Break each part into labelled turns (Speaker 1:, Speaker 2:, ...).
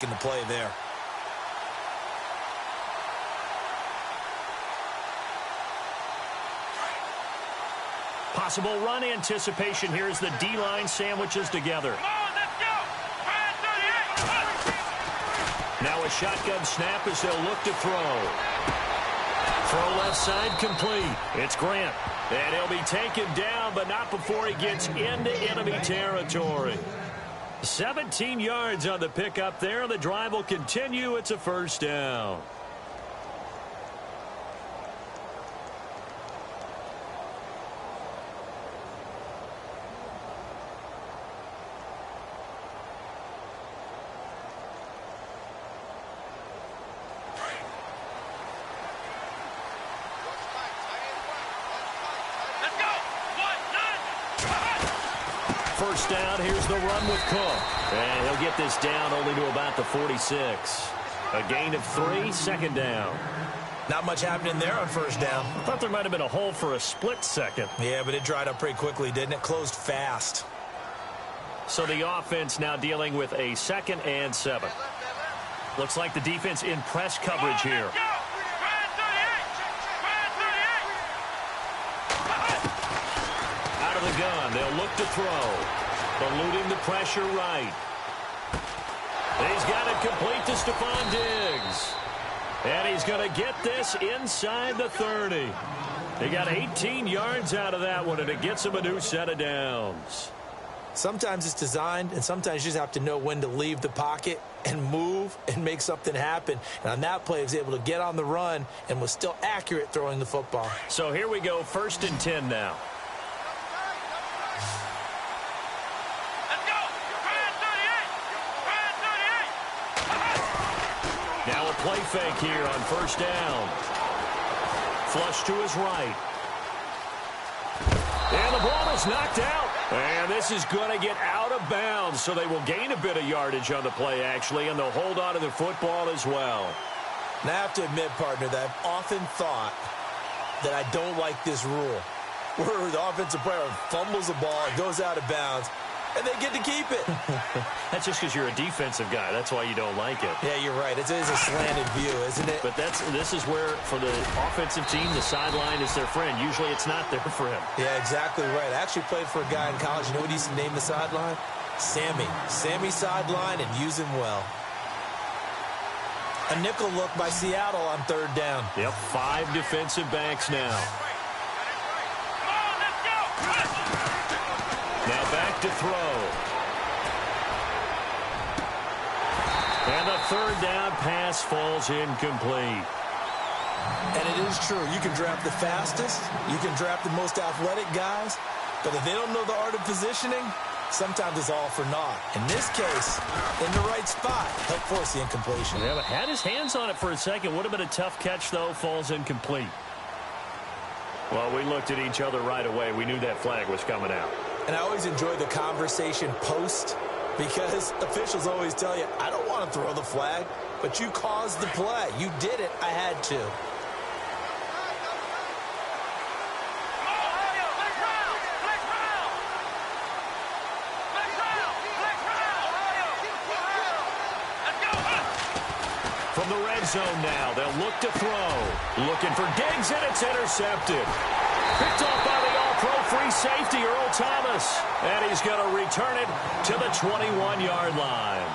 Speaker 1: in the play there.
Speaker 2: Possible run anticipation here as the D-line sandwiches together.
Speaker 3: Come on, let's go.
Speaker 2: Now a shotgun snap as they'll look to throw. Throw left side complete. It's Grant. And he'll be taken down, but not before he gets into enemy territory. 17 yards on the pickup there. The drive will continue. It's a first down. First down, here's the run with Cook. And he'll get this down only to about the 46. A gain of 3, second down.
Speaker 1: Not much happening there on first down.
Speaker 2: I thought there might have been a hole for a split second.
Speaker 1: Yeah, but it dried up pretty quickly, didn't it? Closed fast.
Speaker 2: So the offense now dealing with a 2nd and 7. Looks like the defense in press coverage here. Out of the gun, they'll look to throw. Eluding the pressure right. He's got it complete to Stephon Diggs. And he's going to get this inside the 30. He got 18 yards out of that one, and it gets him a new set of downs.
Speaker 1: Sometimes it's designed, and sometimes you just have to know when to leave the pocket and move and make something happen. And on that play, he was able to get on the run and was still accurate throwing the football.
Speaker 2: So here we go, 1st and 10 now. Now a play fake here on first down. Flush to his right. And the ball is knocked out. And this is going to get out of bounds, so they will gain a bit of yardage on the play, actually, and they'll hold on to the football as well.
Speaker 1: Now, I have to admit, partner, that I've often thought that I don't like this rule, where the offensive player fumbles the ball, it goes out of bounds, and they get to keep it.
Speaker 2: That's just because you're a defensive guy. That's why you don't like it.
Speaker 1: Yeah, you're right. It is a slanted view, isn't it?
Speaker 2: But this is where, for the offensive team, the sideline is their friend. Usually it's not there for him.
Speaker 1: Yeah, exactly right. I actually played for a guy in college. You know what he used to name the sideline? Sammy. Sammy sideline, and use him well. A nickel look by Seattle on 3rd down.
Speaker 2: Yep, 5 defensive backs now. Now back to throw. And the 3rd down pass falls incomplete.
Speaker 1: And it is true. You can draft the fastest. You can draft the most athletic guys. But if they don't know the art of positioning, sometimes it's all for naught. In this case, in the right spot, help force the incompletion.
Speaker 2: Yeah, but had his hands on it for a second. Would have been a tough catch, though. Falls incomplete. Well, we looked at each other right away. We knew that flag was coming out.
Speaker 1: And I always enjoy the conversation post, because officials always tell you, I don't want to throw the flag, but you caused the play. You did it. I had to.
Speaker 2: From the red zone now, they'll look to throw. Looking for Diggs, and it's intercepted. Picked off by the all-pro free safety, Earl Thomas. And he's going to return it to the 21-yard line.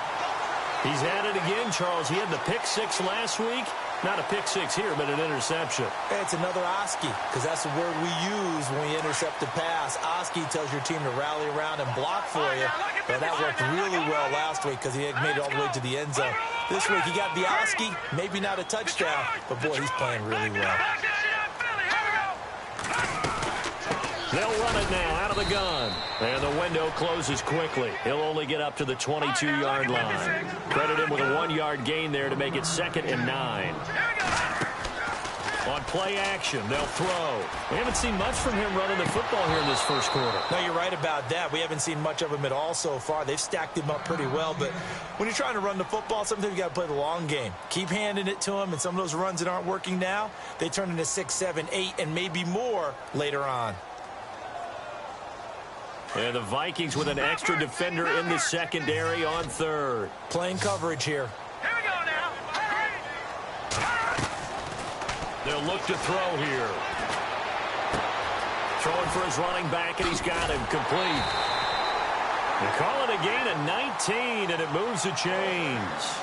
Speaker 2: He's at it again, Charles. He had the pick 6 last week. Not a pick 6 here, but an interception.
Speaker 1: Hey, it's another Oski, because that's the word we use when we intercept the pass. Oski tells your team to rally around and block for you. But that worked really well last week because he had made it all the way to the end zone. This week he got the Oski, maybe not a touchdown, but boy, he's playing really well.
Speaker 2: They'll run it now out of the gun. And the window closes quickly. He'll only get up to the 22-yard line. Credit him with a 1-yard gain there to make it 2nd and 9. On play action, they'll throw. We haven't seen much from him running the football here in this first quarter.
Speaker 1: No, you're right about that. We haven't seen much of him at all so far. They've stacked him up pretty well, but when you're trying to run the football, sometimes you got to play the long game. Keep handing it to him, and some of those runs that aren't working now, they turn into 6, 7, 8, and maybe more later on.
Speaker 2: And the Vikings with an extra defender in the secondary on third.
Speaker 1: Playing coverage here.
Speaker 3: Here we go now.
Speaker 2: They'll look to throw here. Throwing for his running back, and he's got him complete. They call it a gain of 19, and it moves the chains.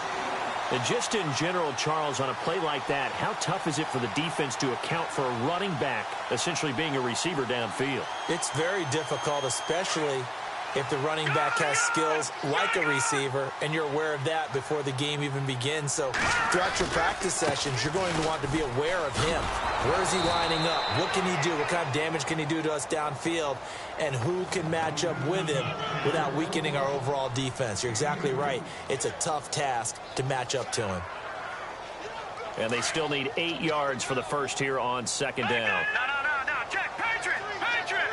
Speaker 2: And just in general, Charles, on a play like that, how tough is it for the defense to account for a running back essentially being a receiver downfield?
Speaker 1: It's very difficult, especially if the running back has skills like a receiver, and you're aware of that before the game even begins. So throughout your practice sessions, you're going to want to be aware of him. Where is he lining up? What can he do? What kind of damage can he do to us downfield? And who can match up with him without weakening our overall defense? You're exactly right. It's a tough task to match up to him.
Speaker 2: And they still need 8 yards for the first here on second down.
Speaker 3: No. Check. Patriot.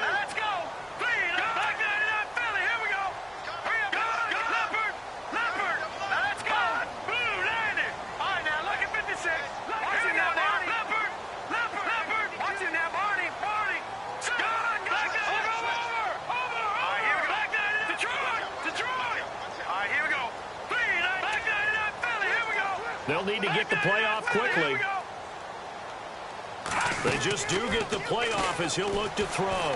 Speaker 3: Let's go. Clean. Back 99 Philly. Here we go. Leopard. Let's go. Blue landed. All right, now look at 56. Watch it now, Leopard. Watch it now, Barney. Gun. Over. All right, here we go. Back 99. Detroit. All right, here we go. Clean. Back 99 Philly. Here we go.
Speaker 2: They'll need to get the play off quickly. They just do get the play off as he'll look to throw.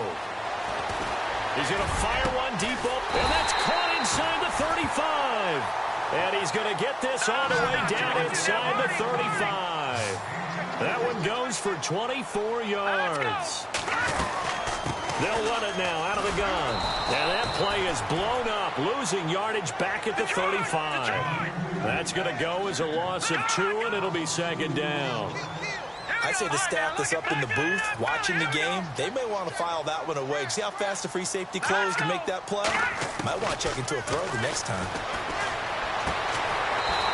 Speaker 2: He's going to fire one deep up, and that's caught inside the 35. And he's going to get this all the way down inside the 35. That one goes for 24 yards. They'll run it now out of the gun. And that play is blown up, losing yardage back at the 35. That's going to go as a loss of 2, and it'll be second down.
Speaker 1: I'd say the staff that's up in the booth watching the game, they may want to file that one away. See how fast the free safety closed to make that play? Might want to check into a throw the next time.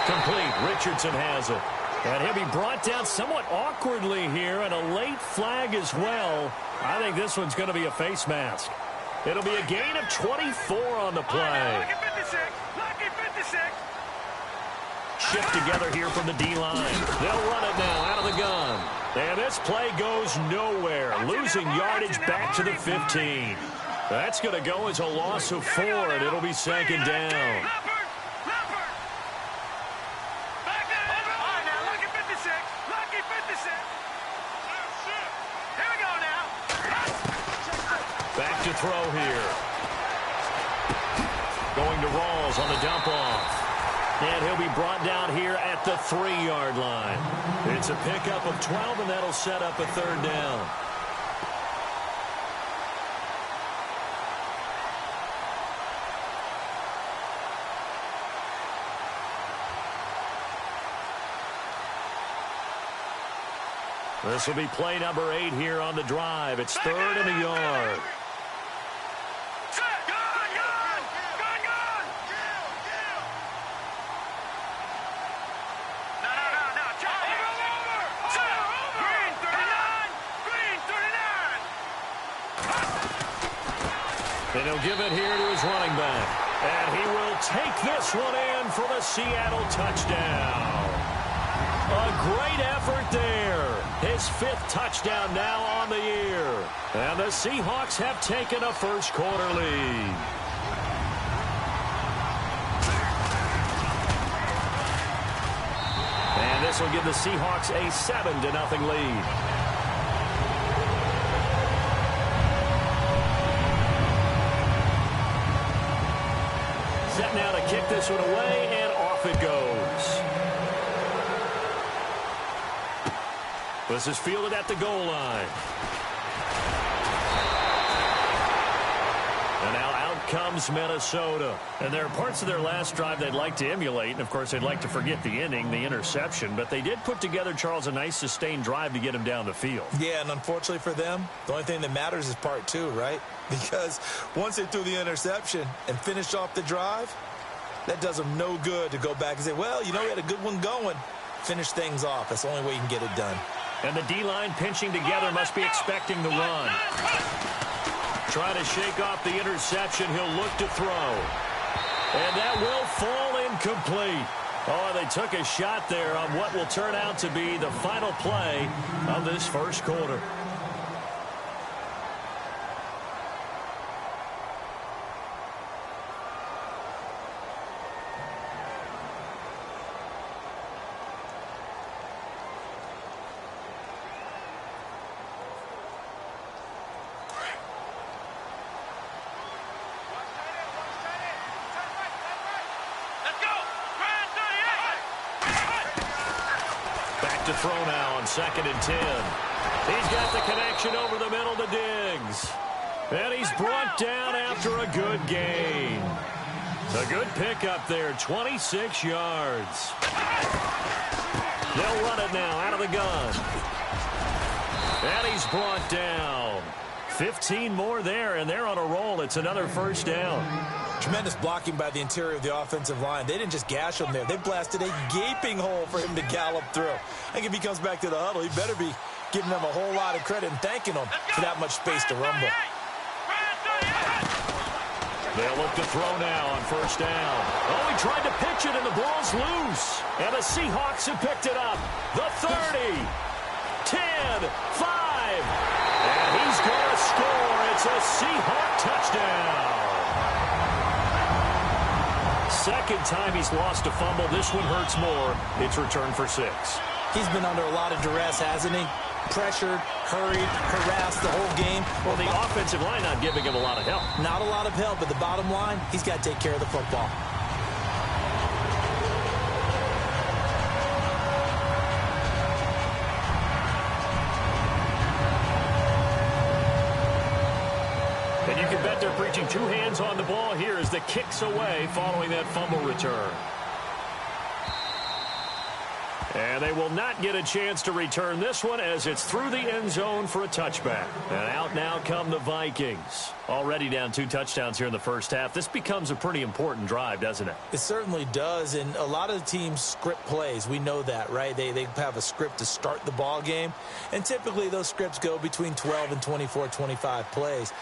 Speaker 2: Complete. Richardson has it. And he'll be brought down somewhat awkwardly here, and a late flag as well. I think this one's going to be a face mask. It'll be a gain of 24 on the play.
Speaker 3: Lucky 56.
Speaker 2: Shift together here from the D-line. They'll run it now out of the gun. And this play goes nowhere, losing yardage back to the 15. That's going to go as a loss of 4, and it'll be second down. Back to throw here. Going to Rawls on the dump-off. And he'll be brought down here at the 3-yard line. It's a pickup of 12, and that'll set up a third down. This will be play number 8 here on the drive. It's 3rd and a yard. And he'll give it here to his running back. And he will take this one in for the Seattle touchdown. A great effort there. His 5th touchdown now on the year. And the Seahawks have taken a first-quarter lead. And this will give the Seahawks a 7-0 lead. Set now to kick this one away, and off it goes. This is fielded at the goal line. And now out comes Minnesota. And there are parts of their last drive they'd like to emulate. And, of course, they'd like to forget the inning, the interception. But they did put together, Charles, a nice sustained drive to get him down the field.
Speaker 1: Yeah, and unfortunately for them, the only thing that matters is part 2, right? Because once they threw the interception and finished off the drive, that does them no good to go back and say, well, you know, we had a good one going. Finish things off. That's the only way you can get it done.
Speaker 2: And the D-line pinching together must be expecting the run. Trying to shake off the interception. He'll look to throw. And that will fall incomplete. Oh, they took a shot there on what will turn out to be the final play of this first quarter. To throw now on 2nd and 10. He's got the connection over the middle to Diggs. And he's brought down after a good gain. A good pickup there, 26 yards. They'll run it now out of the gun. And he's brought down. 15 more there, and they're on a roll. It's another first down.
Speaker 1: Tremendous blocking by the interior of the offensive line. They didn't just gash him there. They blasted a gaping hole for him to gallop through. I think if he comes back to the huddle, he better be giving them a whole lot of credit and thanking them for that much space to rumble.
Speaker 2: They'll look to throw now on first down. Oh, he tried to pitch it, and the ball's loose. And the Seahawks have picked it up. The 30, 10, 5. And he's going to score. It's a Seahawk touchdown. Second time he's lost a fumble. This one hurts more. It's returned for 6.
Speaker 1: He's been under a lot of duress, hasn't he? Pressured, hurried, harassed the whole game.
Speaker 2: Well, the offensive line not giving him a lot of help.
Speaker 1: Not a lot of help, but the bottom line, he's got to take care of the football.
Speaker 2: And you can bet they're preaching 2 hands on the ball here as the kick's away following that fumble return. And they will not get a chance to return this one as it's through the end zone for a touchback. And out now come the Vikings. Already down 2 touchdowns here in the first half. This becomes a pretty important drive, doesn't it?
Speaker 1: It certainly does, and a lot of the teams script plays. We know that, right? They have a script to start the ball game, and typically those scripts go between 12 and 24, 25 plays.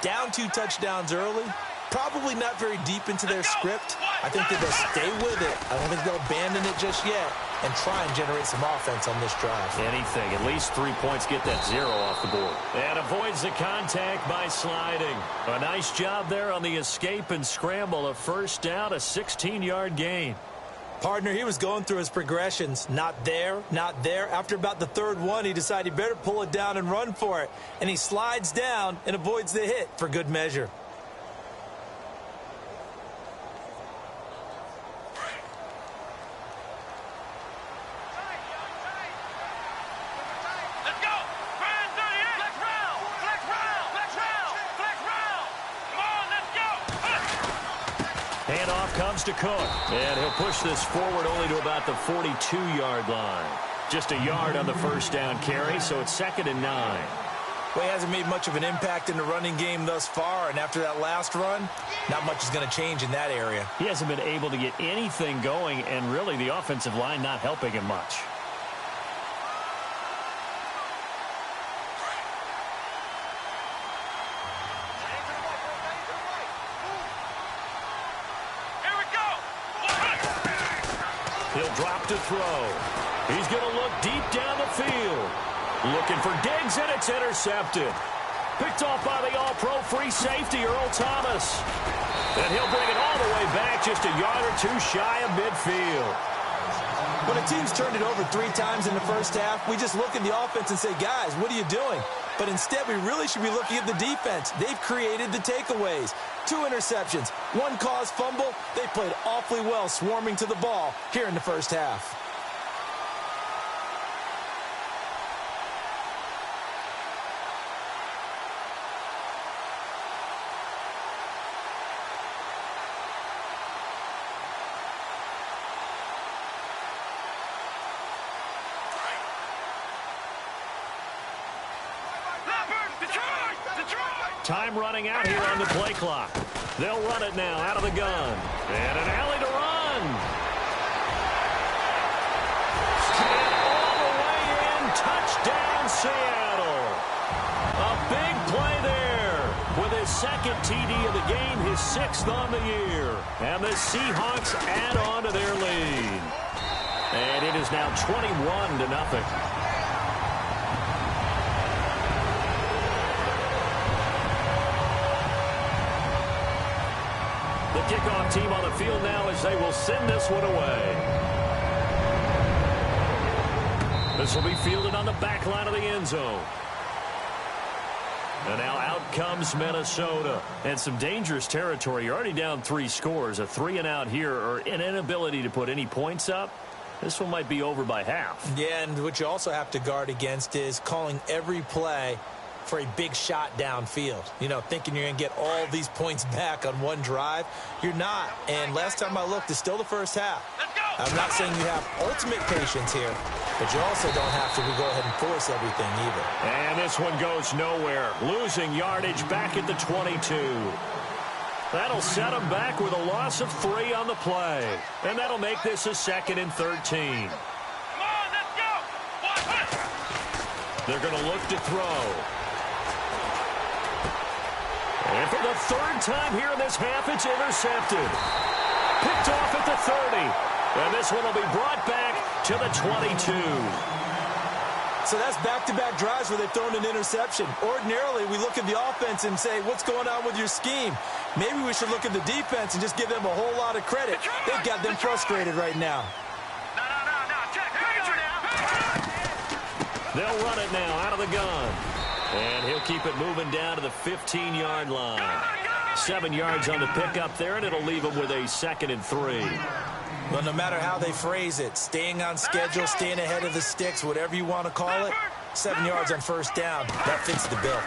Speaker 1: Down 2 touchdowns early, probably not very deep into their script. I think that they'll stay with it. I don't think they'll abandon it just yet and try and generate some offense on this drive.
Speaker 2: Anything. At least 3 points, get that 0 off the board. And avoids the contact by sliding. A nice job there on the escape and scramble. A first down, a 16-yard gain.
Speaker 1: Partner, he was going through his progressions. Not there, not there. After about the 3rd one, he decided he better pull it down and run for it. And he slides down and avoids the hit for good measure.
Speaker 2: Handoff comes to Cook. And he'll push this forward only to about the 42-yard line. Just a yard on the first down carry, so it's 2nd and 9.
Speaker 1: Well, he hasn't made much of an impact in the running game thus far, and after that last run, not much is going to change in that area.
Speaker 2: He hasn't been able to get anything going, and really the offensive line not helping him much. He'll drop to throw. He's going to look deep down the field. Looking for Diggs, and it's intercepted. Picked off by the all-pro free safety, Earl Thomas. And he'll bring it all the way back, just a yard or 2 shy of midfield.
Speaker 1: When a team's turned it over 3 times in the first half, we just look at the offense and say, guys, what are you doing? But instead, we really should be looking at the defense. They've created the takeaways. 2 interceptions, 1 caused fumble. They played awfully well swarming to the ball here in the first half.
Speaker 2: Time running out here on the play clock. They'll run it now out of the gun. And an alley to run. And all the way in. Touchdown, Seattle. A big play there. With his 2nd TD of the game, his 6th on the year. And the Seahawks add on to their lead. And it is now 21-0. The kickoff team on the field now as they will send this one away. This will be fielded on the back line of the end zone. And now out comes Minnesota. And some dangerous territory. You're already down 3 scores. A 3-and-out here, or an inability to put any points up. This one might be over by half.
Speaker 1: Yeah, and what you also have to guard against is calling every play for a big shot downfield. You know, thinking you're going to get all these points back on one drive. You're not. And last time I looked, it's still the first half. I'm not saying you have ultimate patience here, but you also don't have to go ahead and force everything either.
Speaker 2: And this one goes nowhere. Losing yardage back at the 22. That'll set them back with a loss of 3 on the play. And that'll make this a 2nd and 13.
Speaker 3: Come on, let's go.
Speaker 2: They're going to look to throw. And for the 3rd time here in this half, it's intercepted. Picked off at the 30. And this one will be brought back to the 22.
Speaker 1: So that's back-to-back drives where they've thrown an interception. Ordinarily, we look at the offense and say, what's going on with your scheme? Maybe we should look at the defense and just give them a whole lot of credit. They've got them frustrated right now.
Speaker 3: No. Check.
Speaker 2: They'll run it now out of the gun. And he'll keep it moving down to the 15-yard line. 7 yards on the pickup there, and it'll leave them with a 2nd and 3.
Speaker 1: Well, no matter how they phrase it, staying on schedule, staying ahead of the sticks, whatever you want to call it, 7 yards on first down, that fits the bill.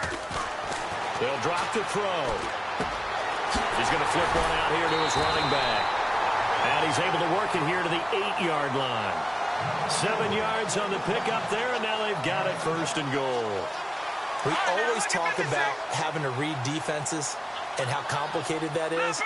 Speaker 2: They'll drop to throw. He's going to flip one out here to his running back. And he's able to work it here to the 8-yard line. 7 yards on the pickup there, and now they've got it 1st and goal.
Speaker 1: We always talk about having to read defenses and how complicated that is.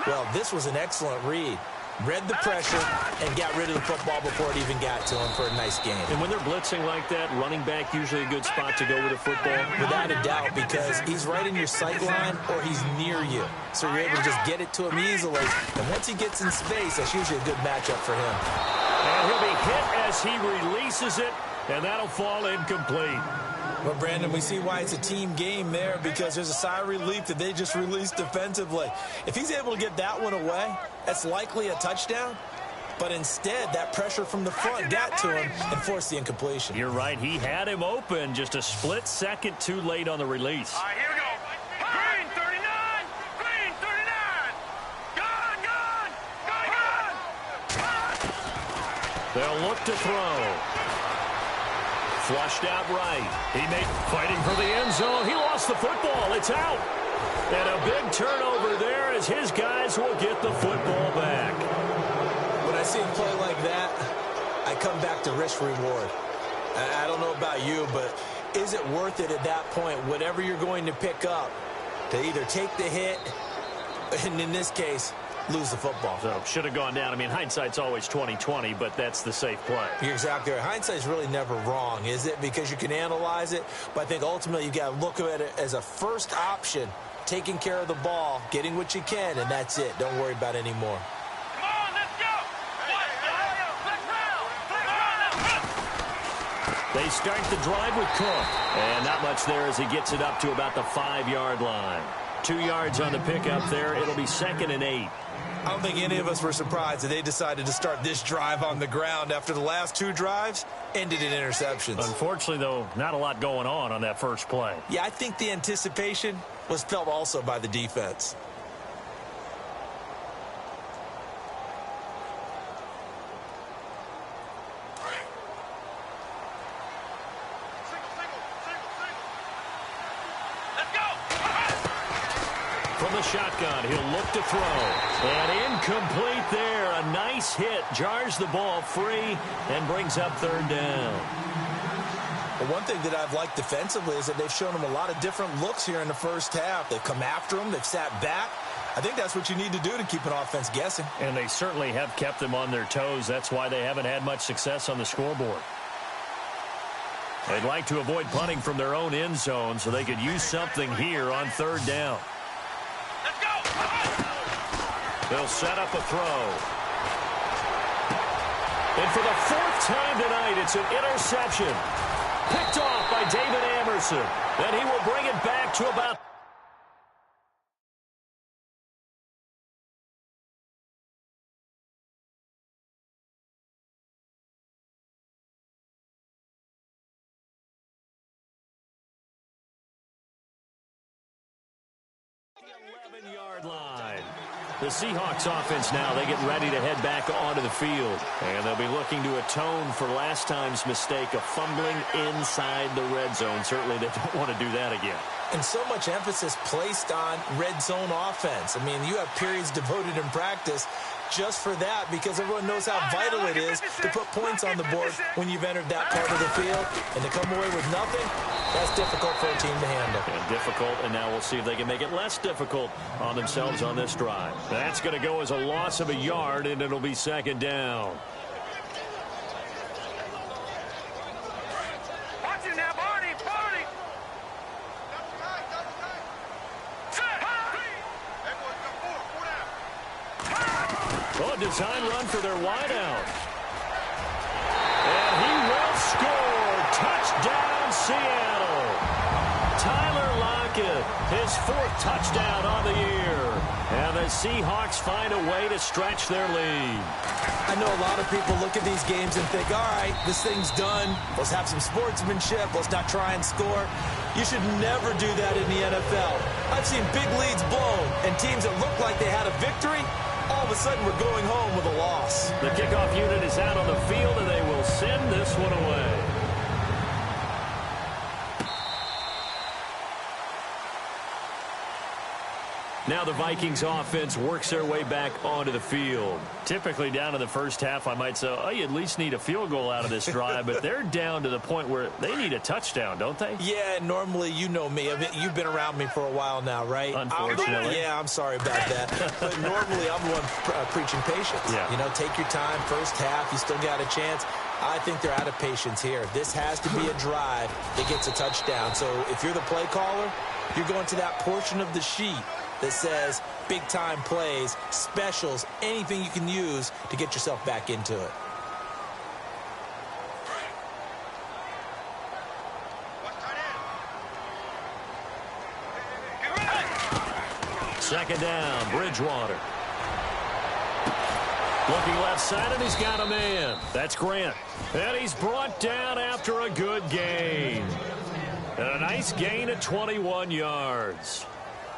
Speaker 1: Well, this was an excellent read. Read the pressure and got rid of the football before it even got to him for a nice game.
Speaker 2: And when they're blitzing like that, running back usually a good spot to go with a football?
Speaker 1: Without a doubt, because he's right in your sight line or he's near you. So you're able to just get it to him easily. And once he gets in space, that's usually a good matchup for him.
Speaker 2: And he'll be hit as he releases it, and that'll fall incomplete.
Speaker 1: Well, Brandon, we see why it's a team game there, because there's a sigh of relief that they just released defensively. If he's able to get that one away, that's likely a touchdown. But instead, that pressure from the front got to him and forced the incompletion.
Speaker 2: You're right. He had him open, just a split second too late on the release.
Speaker 3: All right, here we go. Green 39. Green 39. Gone.
Speaker 2: They'll look to throw. Flushed out right. He made fighting for the end zone. He lost the football. It's out. And a big turnover there as his guys will get the football back.
Speaker 1: When I see him play like that, I come back to risk-reward. I don't know about you, but is it worth it at that point, whatever you're going to pick up, to either take the hit, and in this case, lose the football?
Speaker 2: So should have gone down. I mean, hindsight's always 20/20, but that's the safe play.
Speaker 1: You're exactly right. Hindsight's really never wrong, is it? Because you can analyze it, but I think ultimately you got to look at it as a first option, taking care of the ball, getting what you can, and that's it. Don't worry about any more.
Speaker 3: Come on, let's go.
Speaker 2: They start the drive with Cook, and not much there as he gets it up to about the 5-yard line. 2 yards on the pickup there. It'll be 2nd and 8.
Speaker 1: I don't think any of us were surprised that they decided to start this drive on the ground after the last 2 drives ended in interceptions.
Speaker 2: Unfortunately, though, not a lot going on that first play.
Speaker 1: Yeah, I think the anticipation was felt also by the defense.
Speaker 2: From the shotgun, he'll look to throw. And incomplete there. A nice hit. Jars the ball free and brings up 3rd down.
Speaker 1: Well, one thing that I've liked defensively is that they've shown him a lot of different looks here in the first half. They've come after him. They've sat back. I think that's what you need to do to keep an offense guessing.
Speaker 2: And they certainly have kept them on their toes. That's why they haven't had much success on the scoreboard. They'd like to avoid punting from their own end zone so they could use something here on 3rd down.
Speaker 3: Let's go.
Speaker 2: They'll set up a throw. And for the 4th time tonight, it's an interception. Picked off by David Amerson. And he will bring it back to about... 11-yard line. The Seahawks offense now, they get ready to head back onto the field. And they'll be looking to atone for last time's mistake of fumbling inside the red zone. Certainly they don't want to do that again.
Speaker 1: And so much emphasis placed on red zone offense. I mean, you have periods devoted in practice just for that because everyone knows how vital it is to put points on the board when you've entered that part of the field. And to come away with nothing, that's difficult for a team to handle.
Speaker 2: And difficult, and now we'll see if they can make it less difficult on themselves on this drive. That's going to go as a loss of a yard, and it'll be second down.
Speaker 3: Watch it now, Barney, Barney.
Speaker 2: Oh, design run for their wideout. And he will score. Touchdown, Seattle. Tyler Lockett, his 4th touchdown on the year. And the Seahawks find a way to stretch their lead.
Speaker 1: I know a lot of people look at these games and think, all right, this thing's done. Let's have some sportsmanship. Let's not try and score. You should never do that in the NFL. I've seen big leads blown and teams that look like they had a victory, all of a sudden we're going home with a loss.
Speaker 2: The kickoff unit is out on the field, and they will send this one away. Now the Vikings offense works their way back onto the field. Typically down in the first half, I might say, oh, you at least need a field goal out of this drive, but they're down to the point where they need a touchdown, don't they?
Speaker 1: Yeah, normally, you know me. I mean, you've been around me for a while now, right?
Speaker 2: Unfortunately.
Speaker 1: Yeah, I'm sorry about that. But normally, I'm the one preaching patience.
Speaker 2: Yeah.
Speaker 1: You know, take your time. First half, you still got a chance. I think they're out of patience here. This has to be a drive that gets a touchdown. So if you're the play caller, you're going to that portion of the sheet that says big-time plays, specials, anything you can use to get yourself back into it.
Speaker 2: Second down, Bridgewater. Looking left side, and he's got a man. That's Grant. And he's brought down after a good gain. And a nice gain at 21 yards.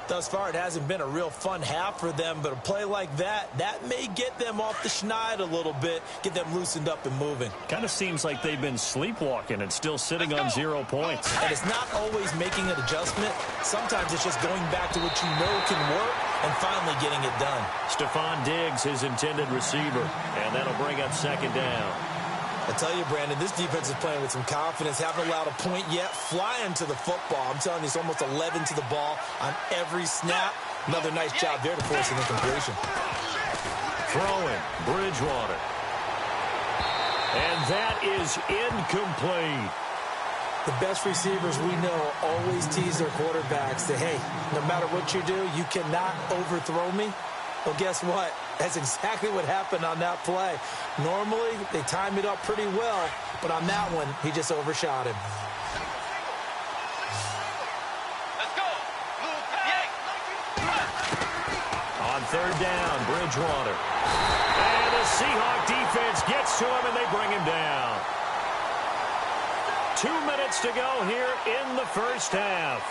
Speaker 1: Thus far, it hasn't been a real fun half for them, but a play like that may get them off the schneid a little bit, get them loosened up and moving.
Speaker 2: Kind of seems like they've been sleepwalking and still sitting on 0 points.
Speaker 1: And it's not always making an adjustment. Sometimes it's just going back to what you know can work and finally getting it done.
Speaker 2: Stephon Diggs, his intended receiver, and that'll bring up second down.
Speaker 1: I tell you, Brandon, this defense is playing with some confidence. Haven't allowed a point yet. Flying to the football. I'm telling you, it's almost 11 to the ball on every snap. Another nice job there to force an incompletion.
Speaker 2: Throwing, Bridgewater. And that is incomplete.
Speaker 1: The best receivers we know always tease their quarterbacks that, hey, no matter what you do, you cannot overthrow me. Well, guess what? That's exactly what happened on that play. Normally, they time it up pretty well, but on that one, he just overshot him.
Speaker 3: Let's go.
Speaker 2: On third down, Bridgewater. And the Seahawk defense gets to him, and they bring him down. 2 minutes to go here in the first half.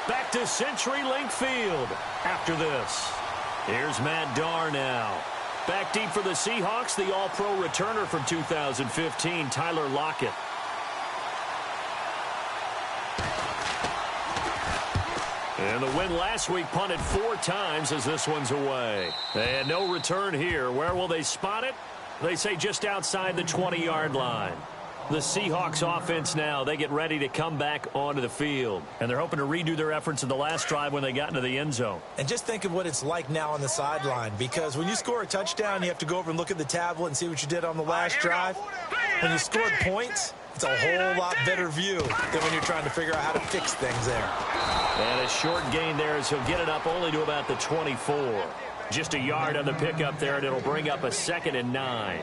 Speaker 2: Back to CenturyLink Field after this. Here's Matt Darr now. Back deep for the Seahawks, the All-Pro returner from 2015, Tyler Lockett. And the win last week punted 4 times as this one's away. And no return here. Where will they spot it? They say just outside the 20-yard line. The Seahawks offense now, they get ready to come back onto the field. And they're hoping to redo their efforts in the last drive when they got into the end zone.
Speaker 1: And just think of what it's like now on the sideline, because when you score a touchdown, you have to go over and look at the tablet and see what you did on the last drive. When you scored points, it's a whole lot better view than when you're trying to figure out how to fix things there.
Speaker 2: And a short gain there as he'll get it up only to about the 24. Just a yard on the pickup there, and it'll bring up a 2nd and 9.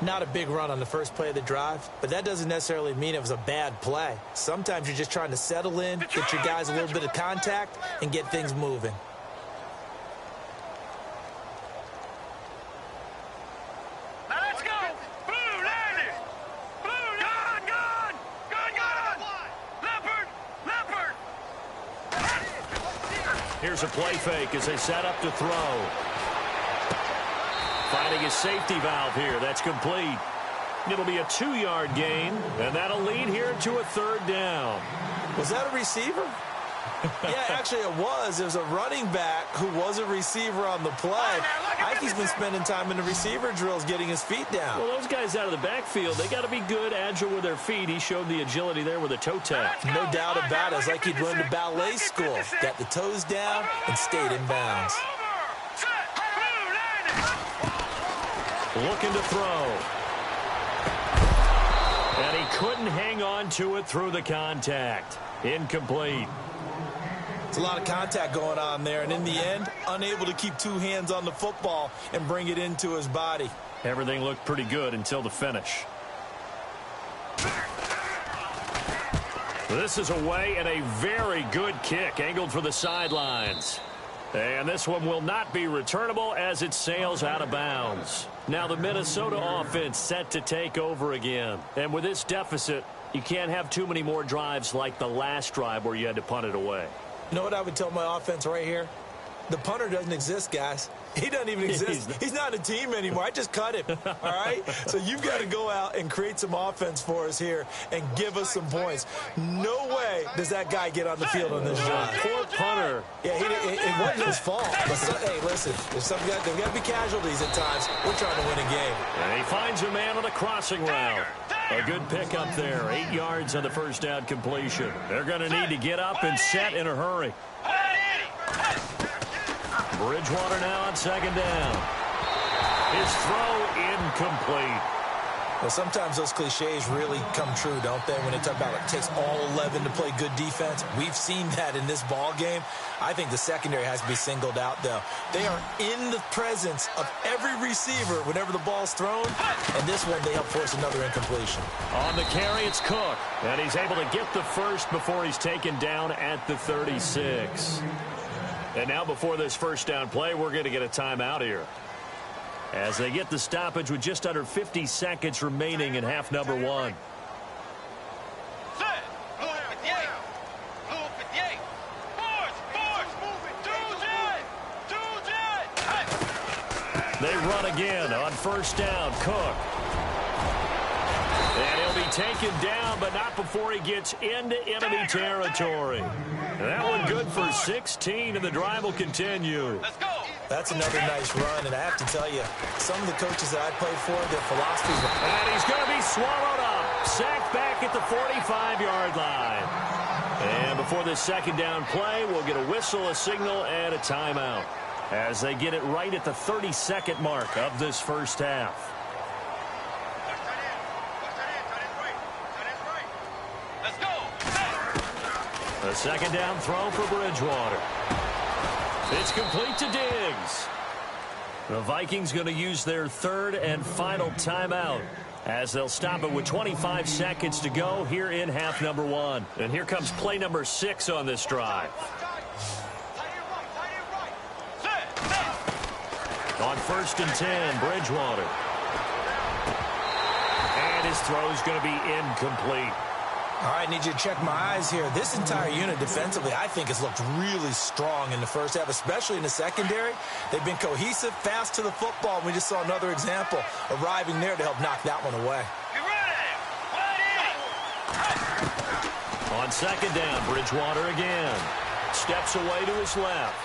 Speaker 1: Not a big run on the first play of the drive, but that doesn't necessarily mean it was a bad play. Sometimes you're just trying to settle in, get your guys a little bit of contact, and get things moving.
Speaker 3: Now let's go. Blue, landed. Blue, gone, gone. Gone, gone. Leopard, leopard.
Speaker 2: Here's a play fake as they set up to throw. Finding his safety valve here. That's complete. It'll be a 2-yard gain, and that'll lead here to a 3rd down.
Speaker 1: Was that a receiver? Yeah, actually it was. It was a running back who was a receiver on the play. Ike's been spending time in the receiver drills getting his feet down.
Speaker 2: Well, those guys out of the backfield, they got to be good, agile with their feet. He showed the agility there with a toe tap.
Speaker 1: No doubt about it. It's like he'd run to ballet school. Got the toes down and stayed in bounds.
Speaker 2: Looking to throw. And he couldn't hang on to it through the contact. Incomplete.
Speaker 1: It's a lot of contact going on there, and in the end, unable to keep 2 hands on the football and bring it into his body.
Speaker 2: Everything looked pretty good until the finish. This is away and a very good kick angled for the sidelines. And this one will not be returnable as it sails out of bounds. Now the Minnesota offense set to take over again. And with this deficit, you can't have too many more drives like the last drive where you had to punt it away.
Speaker 1: You know what I would tell my offense right here? The punter doesn't exist, guys. He doesn't even exist. He's not a team anymore. I just cut him, all right? So you've got to go out and create some offense for us here and give us some points. No way does that guy get on the field on this drive.
Speaker 2: Poor punter.
Speaker 1: Yeah, it wasn't his fault. But hey, listen, there's there's got to be casualties at times. We're trying to win a game.
Speaker 2: And he finds a man on the crossing route. A good pickup there. 8 yards on the first down completion. They're going to need to get up and set in a hurry. Bridgewater now on 2nd down. His throw incomplete.
Speaker 1: Well, sometimes those cliches really come true, don't they? When they talk about it takes all 11 to play good defense. We've seen that in this ball game. I think the secondary has to be singled out, though. They are in the presence of every receiver whenever the ball's thrown. And this one, they help force another incompletion.
Speaker 2: On the carry, it's Cook. And he's able to get the first before he's taken down at the 36. And now before this first down play, we're going to get a timeout here, as they get the stoppage with just under 50 seconds remaining in half number 1. They run again on first down. Cook. And he'll be taken down, but not before he gets into enemy territory. That one good for 16, and the drive will continue.
Speaker 3: Let's go.
Speaker 1: That's another nice run, and I have to tell you, some of the coaches that I played for, their philosophies were...
Speaker 2: And he's going to be swallowed up. Sacked back at the 45-yard line. And before this second down play, we'll get a whistle, a signal, and a timeout, as they get it right at the 32nd mark of this first half.
Speaker 3: Let's go.
Speaker 2: A second down throw for Bridgewater. It's complete to Diggs. The Vikings going to use their third and final timeout, as they'll stop it with 25 seconds to go here in half number 1. And here comes play number 6 on this drive. On 1st and 10, Bridgewater. And his throw is going to be incomplete.
Speaker 1: All right, I need you to check my eyes here. This entire unit defensively, I think, has looked really strong in the first half, especially in the secondary. They've been cohesive, fast to the football. We just saw another example arriving there to help knock that one away.
Speaker 2: On 2nd down, Bridgewater again. Steps away to his left.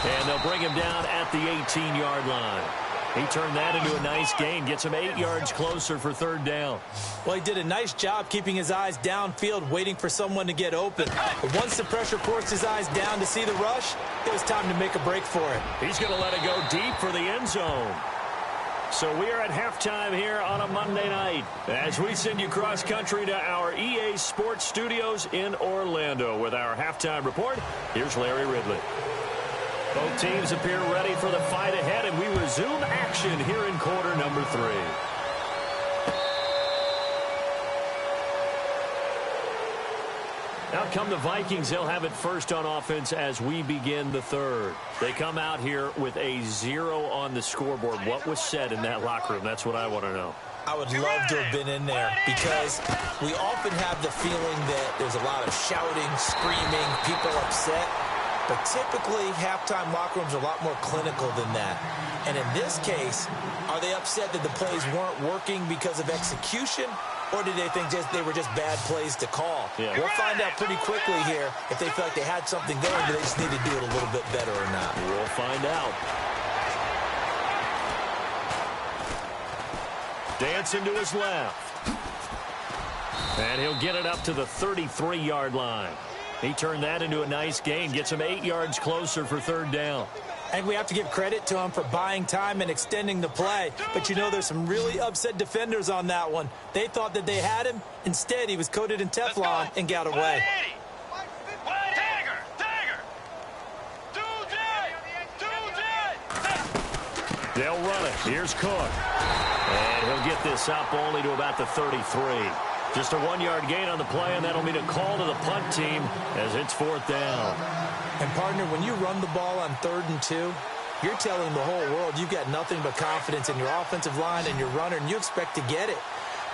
Speaker 2: And they'll bring him down at the 18-yard line. He turned that into a nice gain, gets him 8 yards closer for 3rd down.
Speaker 1: Well, he did a nice job keeping his eyes downfield, waiting for someone to get open. But once the pressure forced his eyes down to see the rush, it was time to make a break for it.
Speaker 2: He's going to let it go deep for the end zone. So we are at halftime here on a Monday night, as we send you cross-country to our EA Sports Studios in Orlando with our halftime report. Here's Larry Ridley. Both teams appear ready for the fight ahead, and we resume action here in quarter number 3. Out come the Vikings. They'll have it first on offense as we begin the third. They come out here with a 0 on the scoreboard. What was said in that locker room? That's what I want to know.
Speaker 1: I would love to have been in there, because we often have the feeling that there's a lot of shouting, screaming, people upset. But typically, halftime locker rooms are a lot more clinical than that. And in this case, are they upset that the plays weren't working because of execution? Or did they think they were just bad plays to call?
Speaker 2: Yeah.
Speaker 1: We'll find out pretty quickly here if they feel like they had something going, but they just need to do it a little bit better or not.
Speaker 2: We'll find out. Dancing to his left. And he'll get it up to the 33-yard line. He turned that into a nice gain, gets him 8 yards closer for third down.
Speaker 1: I think we have to give credit to him for buying time and extending the play. But, you know, there's some really upset defenders on that one. They thought that they had him. Instead, he was coated in Teflon and got away.
Speaker 2: They'll run it. Here's Cook. And he'll get this up only to about the 33. Just a 1-yard gain on the play, and that'll mean a call to the punt team as it's fourth down.
Speaker 1: And, partner, when you run the ball on 3rd and 2, you're telling the whole world you've got nothing but confidence in your offensive line and your runner, and you expect to get it.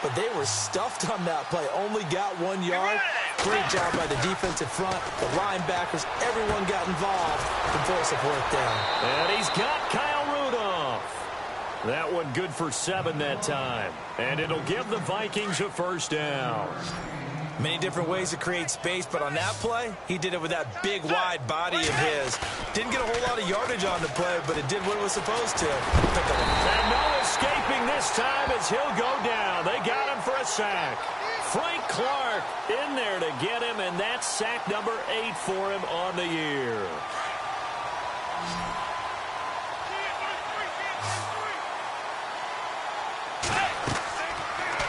Speaker 1: But they were stuffed on that play, only got 1 yard. Great job by the defensive front, the linebackers, everyone got involved to force a fourth down.
Speaker 2: And he's got Kyle Rudolph. That one good for 7 that time. And it'll give the Vikings a first down.
Speaker 1: Many different ways to create space, but on that play, he did it with that big, wide body of his. Didn't get a whole lot of yardage on the play, but it did what it was supposed to.
Speaker 2: And no escaping this time as he'll go down. They got him for a sack. Frank Clark in there to get him, and that's sack number 8 for him on the year.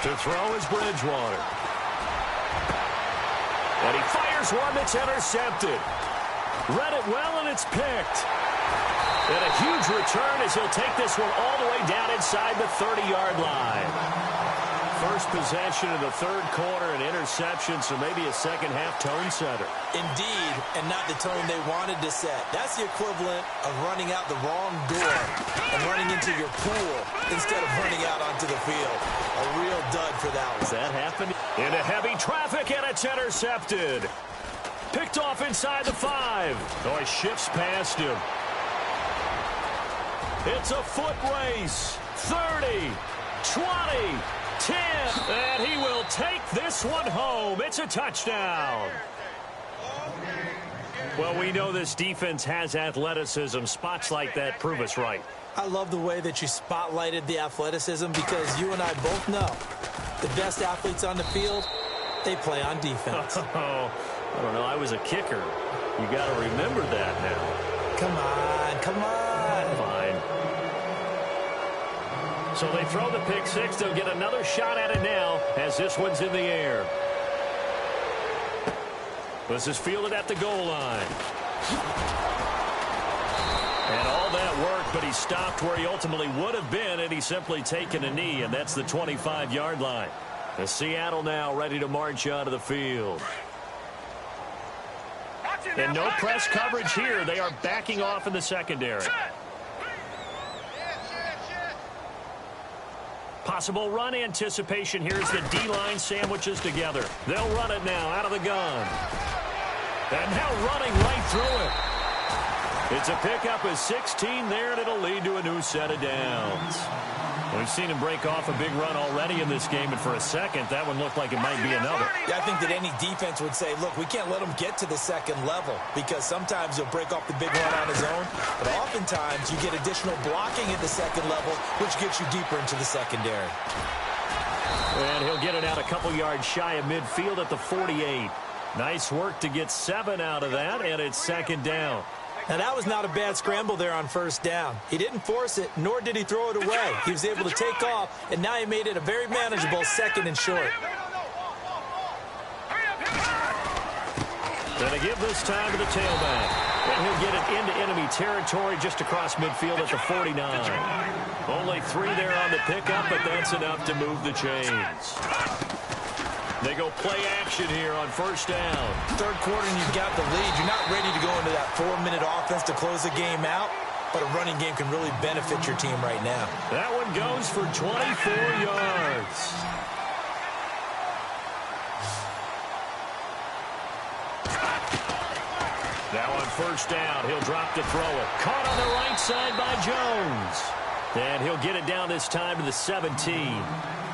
Speaker 2: To throw is Bridgewater. And he fires one that's intercepted. Read it well, and it's picked. And a huge return as he'll take this one all the way down inside the 30-yard line. First possession of the third quarter, an interception, so maybe a second-half tone setter.
Speaker 1: Indeed, and not the tone they wanted to set. That's the equivalent of running out the wrong door and running into your pool instead of running out onto the field. A real dud for that one.
Speaker 2: Does that happen? Into heavy traffic, and it's intercepted. Picked off inside the 5. Oh, he shifts past him. It's a foot race. 30, 20, 10, and he will take this one home. It's a touchdown. Well, we know this defense has athleticism. Spots like that prove us right.
Speaker 1: I love the way that you spotlighted the athleticism because you and I both know the best athletes on the field, they play on defense.
Speaker 2: Oh, I don't know. I was a kicker. You got to remember that now.
Speaker 1: Come on, come on.
Speaker 2: Fine. So they throw the pick six. They'll get another shot at it now as this one's in the air. This is fielded at the goal line. And all that work, but he stopped where he ultimately would have been, and he's simply taken a knee, and that's the 25-yard line. The Seattle now ready to march out of the field. And no press coverage here. They are backing off in the secondary. Possible run anticipation here as the D-line sandwiches together. They'll run it now out of the gun. And now running right through it. It's a pickup of 16 there, and it'll lead to a new set of downs. We've seen him break off a big run already in this game, and for a second, that one looked like it might be another.
Speaker 1: Yeah, I think that any defense would say, look, we can't let him get to the second level because sometimes he'll break off the big run on his own, but oftentimes you get additional blocking at the second level, which gets you deeper into the secondary.
Speaker 2: And he'll get it out a couple yards shy of midfield at the 48. Nice work to get 7 out of that, and it's second down.
Speaker 1: Now, that was not a bad scramble there on first down. He didn't force it, nor did he throw it away. He was able to take off, and now he made it a very manageable second and short.
Speaker 2: Gonna give this time to the tailback. And he'll get it into enemy territory just across midfield at the 49. Only 3 there on the pickup, but that's enough to move the chains. They go play action here on first down.
Speaker 1: Third quarter and you've got the lead. You're not ready to go into that 4-minute offense to close the game out, but a running game can really benefit your team right now.
Speaker 2: That one goes for 24 yards. Now on first down. He'll drop to throw it. Caught on the right side by Jones. And he'll get it down this time to the 17.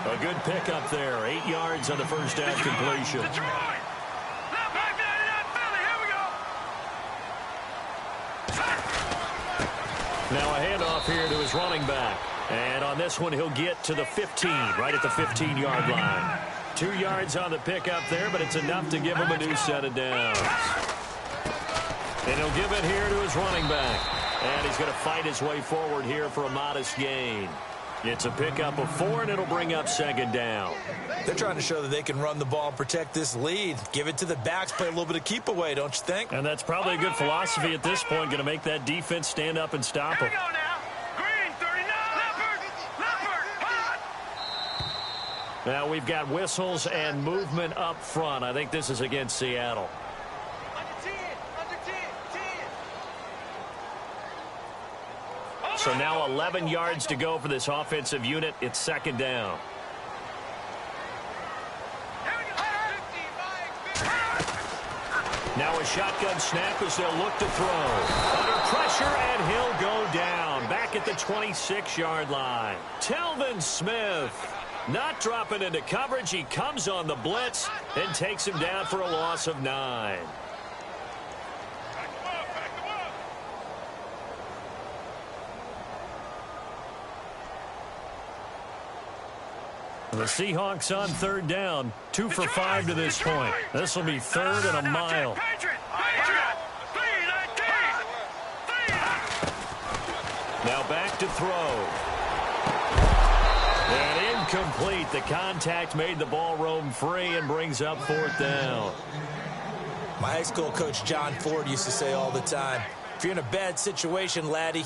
Speaker 2: A good pickup there. 8 yards on the first down completion.
Speaker 3: Detroit! Left back there, not Philly. Here we go.
Speaker 2: Now a handoff here to his running back. And on this one, he'll get to the 15, right at the 15-yard line. 2 yards on the pickup there, but it's enough to give him a new set of downs. And he'll give it here to his running back. And he's going to fight his way forward here for a modest gain. It's a pickup of 4, and it'll bring up second down.
Speaker 1: They're trying to show that they can run the ball and protect this lead. Give it to the backs, play a little bit of keep away, don't you think?
Speaker 2: And that's probably a good philosophy at this point, going to make that defense stand up and stop
Speaker 3: Here
Speaker 2: him.
Speaker 3: we go now. Green, 39. Leopard, hot.
Speaker 2: Now we've got whistles and movement up front. I think this is against Seattle. So now 11 yards to go for this offensive unit. It's second down. Now a shotgun snap as they'll look to throw. Under pressure, and he'll go down. Back at the 26-yard line. Telvin Smith not dropping into coverage. He comes on the blitz and takes him down for a loss of 9. The Seahawks on third down. 2 for 5 to this point. This will be third and a mile. Now back to throw. And incomplete. The contact made the ball roam free and brings up fourth down.
Speaker 1: My high school coach, John Ford, used to say all the time, if you're in a bad situation, laddie,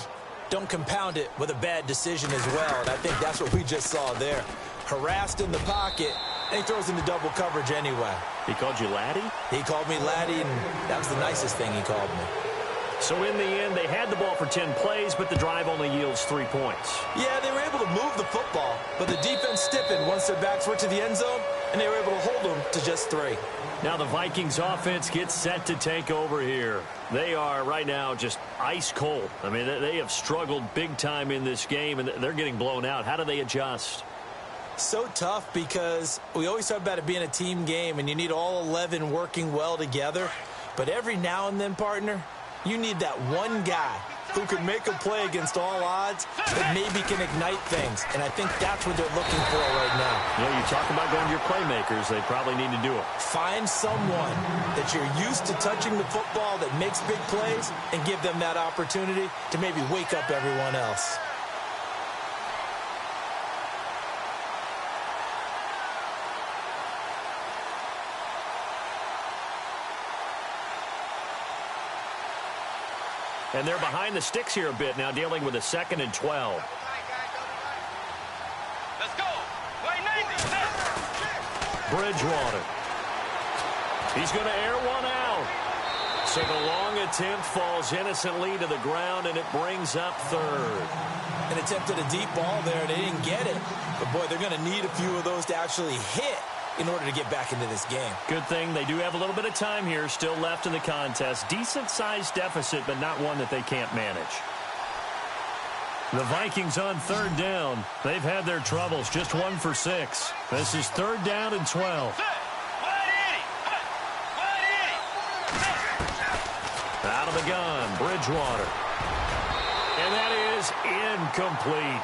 Speaker 1: don't compound it with a bad decision as well. And I think that's what we just saw there. Harassed in the pocket, and he throws into double coverage anyway.
Speaker 2: He called you laddie?
Speaker 1: He called me laddie, and that was the nicest thing he called me.
Speaker 2: So in the end, they had the ball for 10 plays, but the drive only yields 3 points.
Speaker 1: Yeah, they were able to move the football, but the defense stiffened once their backs were to the end zone, and they were able to hold them to just 3.
Speaker 2: Now the Vikings offense gets set to take over here. They are right now just ice cold. I mean, they have struggled big time in this game, and they're getting blown out. How do they adjust?
Speaker 1: So tough because we always talk about it being a team game, and you need all 11 working well together. But every now and then, partner, you need that one guy who can make a play against all odds that maybe can ignite things. And I think that's what they're looking for right now.
Speaker 2: Yeah, you talk about going to your playmakers. They probably need to do it.
Speaker 1: Find someone that you're used to touching the football that makes big plays and give them that opportunity to maybe wake up everyone else.
Speaker 2: And they're behind the sticks here a bit now, dealing with a 2nd and 12.
Speaker 3: Let's go.
Speaker 2: Bridgewater. He's going to air one out. So the long attempt falls innocently to the ground, and it brings up third.
Speaker 1: An attempt at a deep ball there, and they didn't get it. But, boy, they're going to need a few of those to actually hit in order to get back into this game.
Speaker 2: Good thing they do have a little bit of time here still left in the contest. Decent-sized deficit, but not one that they can't manage. The Vikings on third down. They've had their troubles, just 1 for 6. This is third down and 12. Out of the gun, Bridgewater. And that is incomplete.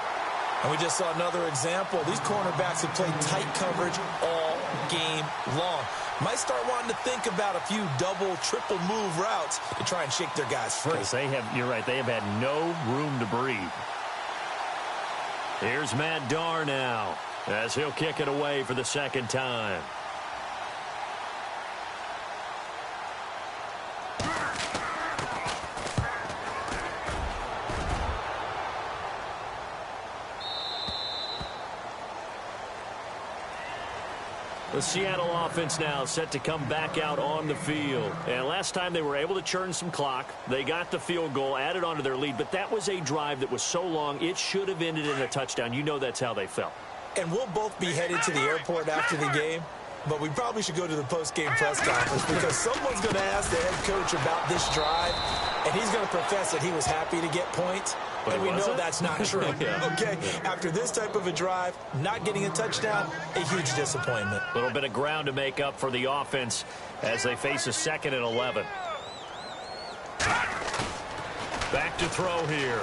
Speaker 1: And we just saw another example. These cornerbacks have played tight coverage all game long. Might start wanting to think about a few double, triple move routes to try and shake their guys free.
Speaker 2: You're right, they have had no room to breathe. Here's Matt Darr now as he'll kick it away for the second time. The Seattle offense now set to come back out on the field. And last time they were able to churn some clock. They got the field goal, added on to their lead. But that was a drive that was so long, it should have ended in a touchdown. You know that's how they felt.
Speaker 1: And we'll both be headed to the airport after the game. but we probably should go to the post-game press conference because someone's going to ask the head coach about this drive, and he's going to profess that he was happy to get points.
Speaker 2: But
Speaker 1: and we know that's not true.
Speaker 2: Yeah.
Speaker 1: Okay, after this type of a drive, not getting a touchdown, a huge disappointment.
Speaker 2: A little bit of ground to make up for the offense as they face a 2nd and 11. Back to throw here.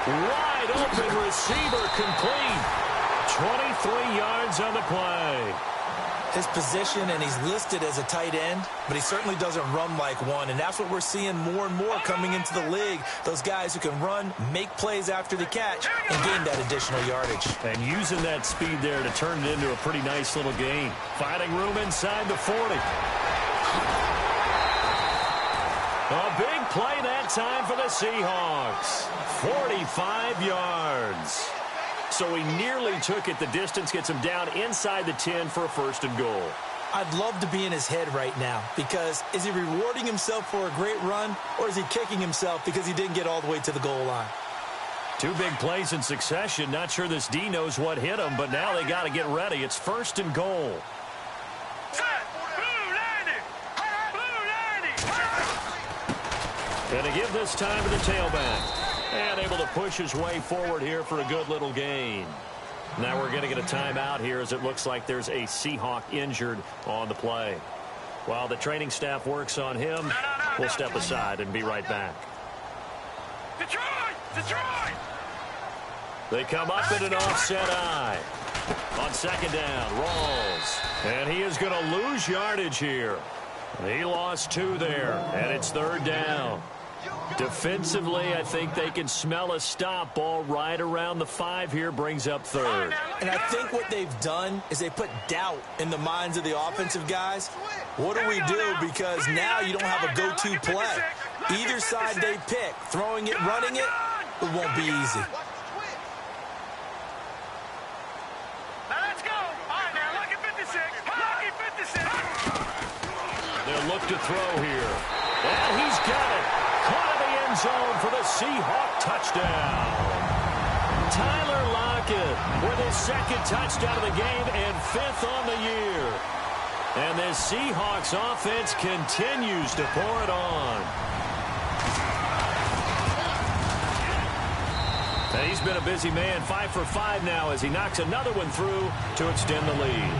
Speaker 2: Wide open receiver complete. 23 yards on the play.
Speaker 1: His position, and he's listed as a tight end, but he certainly doesn't run like one, and that's what we're seeing more and more coming into the league. Those guys who can run, make plays after the catch, and gain that additional yardage.
Speaker 2: And using that speed there to turn it into a pretty nice little gain. Finding room inside the 40. A big play that time for the Seahawks. 45 yards. So he nearly took it the distance, gets him down inside the 10 for a 1st and goal.
Speaker 1: I'd love to be in his head right now because is he rewarding himself for a great run, or is he kicking himself because he didn't get all the way to the goal line?
Speaker 2: 2 big plays in succession. Not sure this D knows what hit him, but now they got to get ready. It's 1st and goal. And to give this time to the tailback. And able to push his way forward here for a good little gain. Now we're going to get a timeout here as it looks like there's a Seahawk injured on the play. While the training staff works on him, we'll step aside and be right back.
Speaker 3: Detroit! Detroit!
Speaker 2: They come up in an offset eye. On 2nd down, Rawls. And he is going to lose yardage here. He lost 2 there, and it's 3rd down. Defensively, I think they can smell a stop. Ball right around the 5 here, brings up 3rd.
Speaker 1: And I think what they've done is they put doubt in the minds of the offensive guys. What do we do? Because now you don't have a go-to play. Either side they pick, throwing it, running it, it won't be easy.
Speaker 3: Now let's go. All right, now look at 56. Lucky 56.
Speaker 2: They'll look to throw here. And he's got it. Caught in the end zone for the Seahawk touchdown. Tyler Lockett with his 2nd touchdown of the game and 5th on the year. And this Seahawks offense continues to pour it on. And he's been a busy man, 5 for 5 now as he knocks another one through to extend the lead.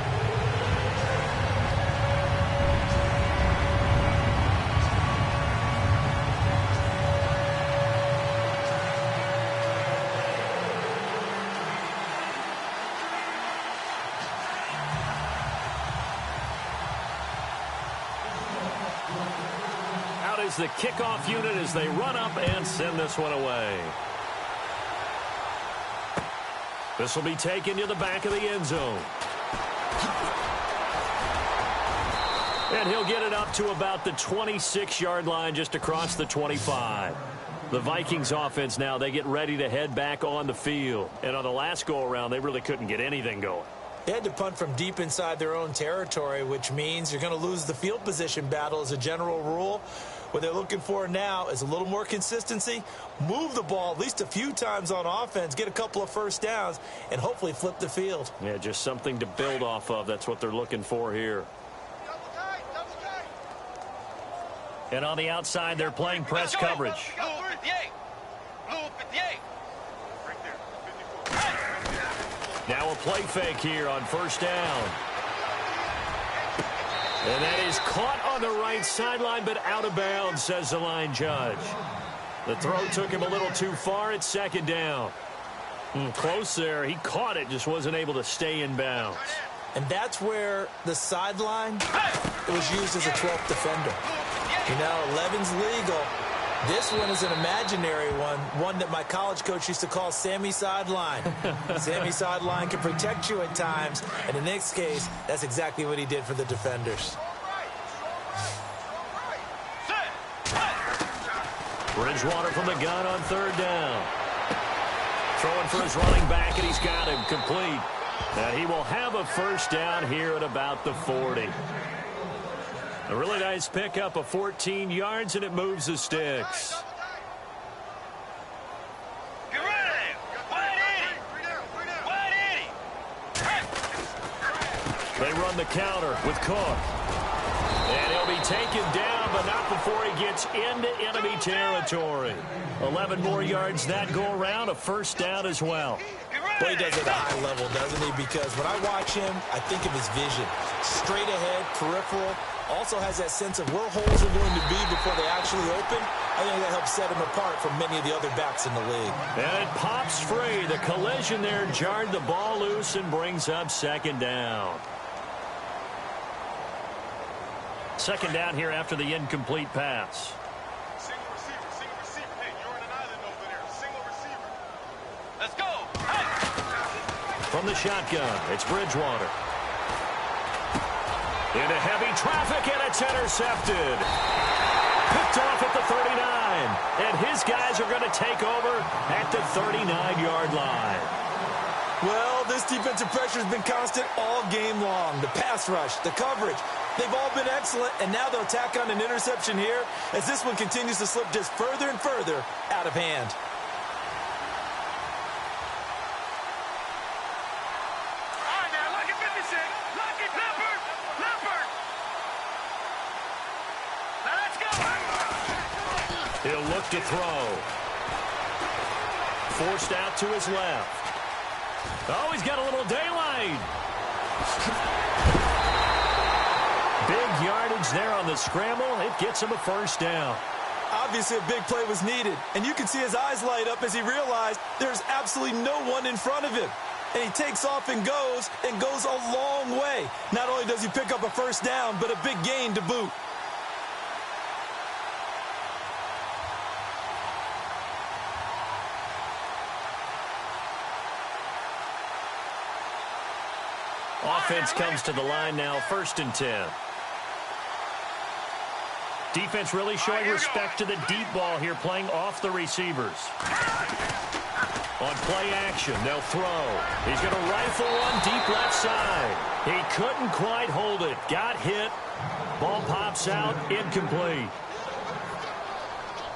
Speaker 2: The kickoff unit as they run up and send this one away. This will be taken to the back of the end zone. And he'll get it up to about the 26-yard line just across the 25. The Vikings offense now, they get ready to head back on the field. And on the last go-around, they really couldn't get anything going.
Speaker 1: They had to punt from deep inside their own territory, which means you're going to lose the field position battle as a general rule. What they're looking for now is a little more consistency, move the ball at least a few times on offense, get a couple of 1st downs, and hopefully flip the field.
Speaker 2: Yeah, just something to build off of. That's what they're looking for here. And on the outside, they're playing press coverage. Now a play fake here on 1st down. And that is caught on the right sideline, but out of bounds, says the line judge. The throw took him a little too far. It's 2nd down. Close there. He caught it, just wasn't able to stay in bounds.
Speaker 1: And that's where the sideline, it was used as a 12th defender. You know, 11's legal. This one is an imaginary one that my college coach used to call Sammy Sideline. Sammy Sideline can protect you at times, and in this case, that's exactly what he did for the defenders.
Speaker 2: Bridgewater from the gun on 3rd down. Throwing for his running back, and he's got him complete. And he will have a 1st down here at about the 40. A really nice pickup of 14 yards, and it moves the sticks.
Speaker 3: Get ready! Wide 80! Wide 80!
Speaker 2: They run the counter with Cook. And he'll be taken down, but not before he gets into enemy territory. 11 more yards that go around, a first down as well.
Speaker 1: Well, he does it at a high level, doesn't he? Because when I watch him, I think of his vision. Straight ahead, peripheral. Also has that sense of where holes are going to be before they actually open. I think that helps set him apart from many of the other backs in the league.
Speaker 2: And it pops free. The collision there jarred the ball loose and brings up second down. Second down here after the incomplete pass.
Speaker 3: Single receiver. Hey, you're in an island over there. Single receiver. Let's go. Hey.
Speaker 2: From the shotgun, it's Bridgewater. Into heavy traffic, and it's intercepted. Picked off at the 39. And his guys are going to take over at the 39-yard line.
Speaker 1: Well, this defensive pressure has been constant all game long. The pass rush, the coverage, they've all been excellent, and now they'll tack on an interception here as this one continues to slip just further and further out of hand.
Speaker 3: All right, now, lucky 56. Lucky Leopard. Now, let's go.
Speaker 2: He'll look to throw. Forced out to his left. Oh, he's got a little daylight. Big yardage there on the scramble. It gets him a first down.
Speaker 1: Obviously, a big play was needed, and you can see his eyes light up as he realized there's absolutely no one in front of him. And he takes off and goes a long way. Not only does he pick up a first down, but a big gain to boot.
Speaker 2: Offense comes to the line now, 1st and 10. Defense really showing respect to the deep ball here, playing off the receivers. On play action, they'll throw. He's going to rifle one deep left side. He couldn't quite hold it. Got hit. Ball pops out, incomplete.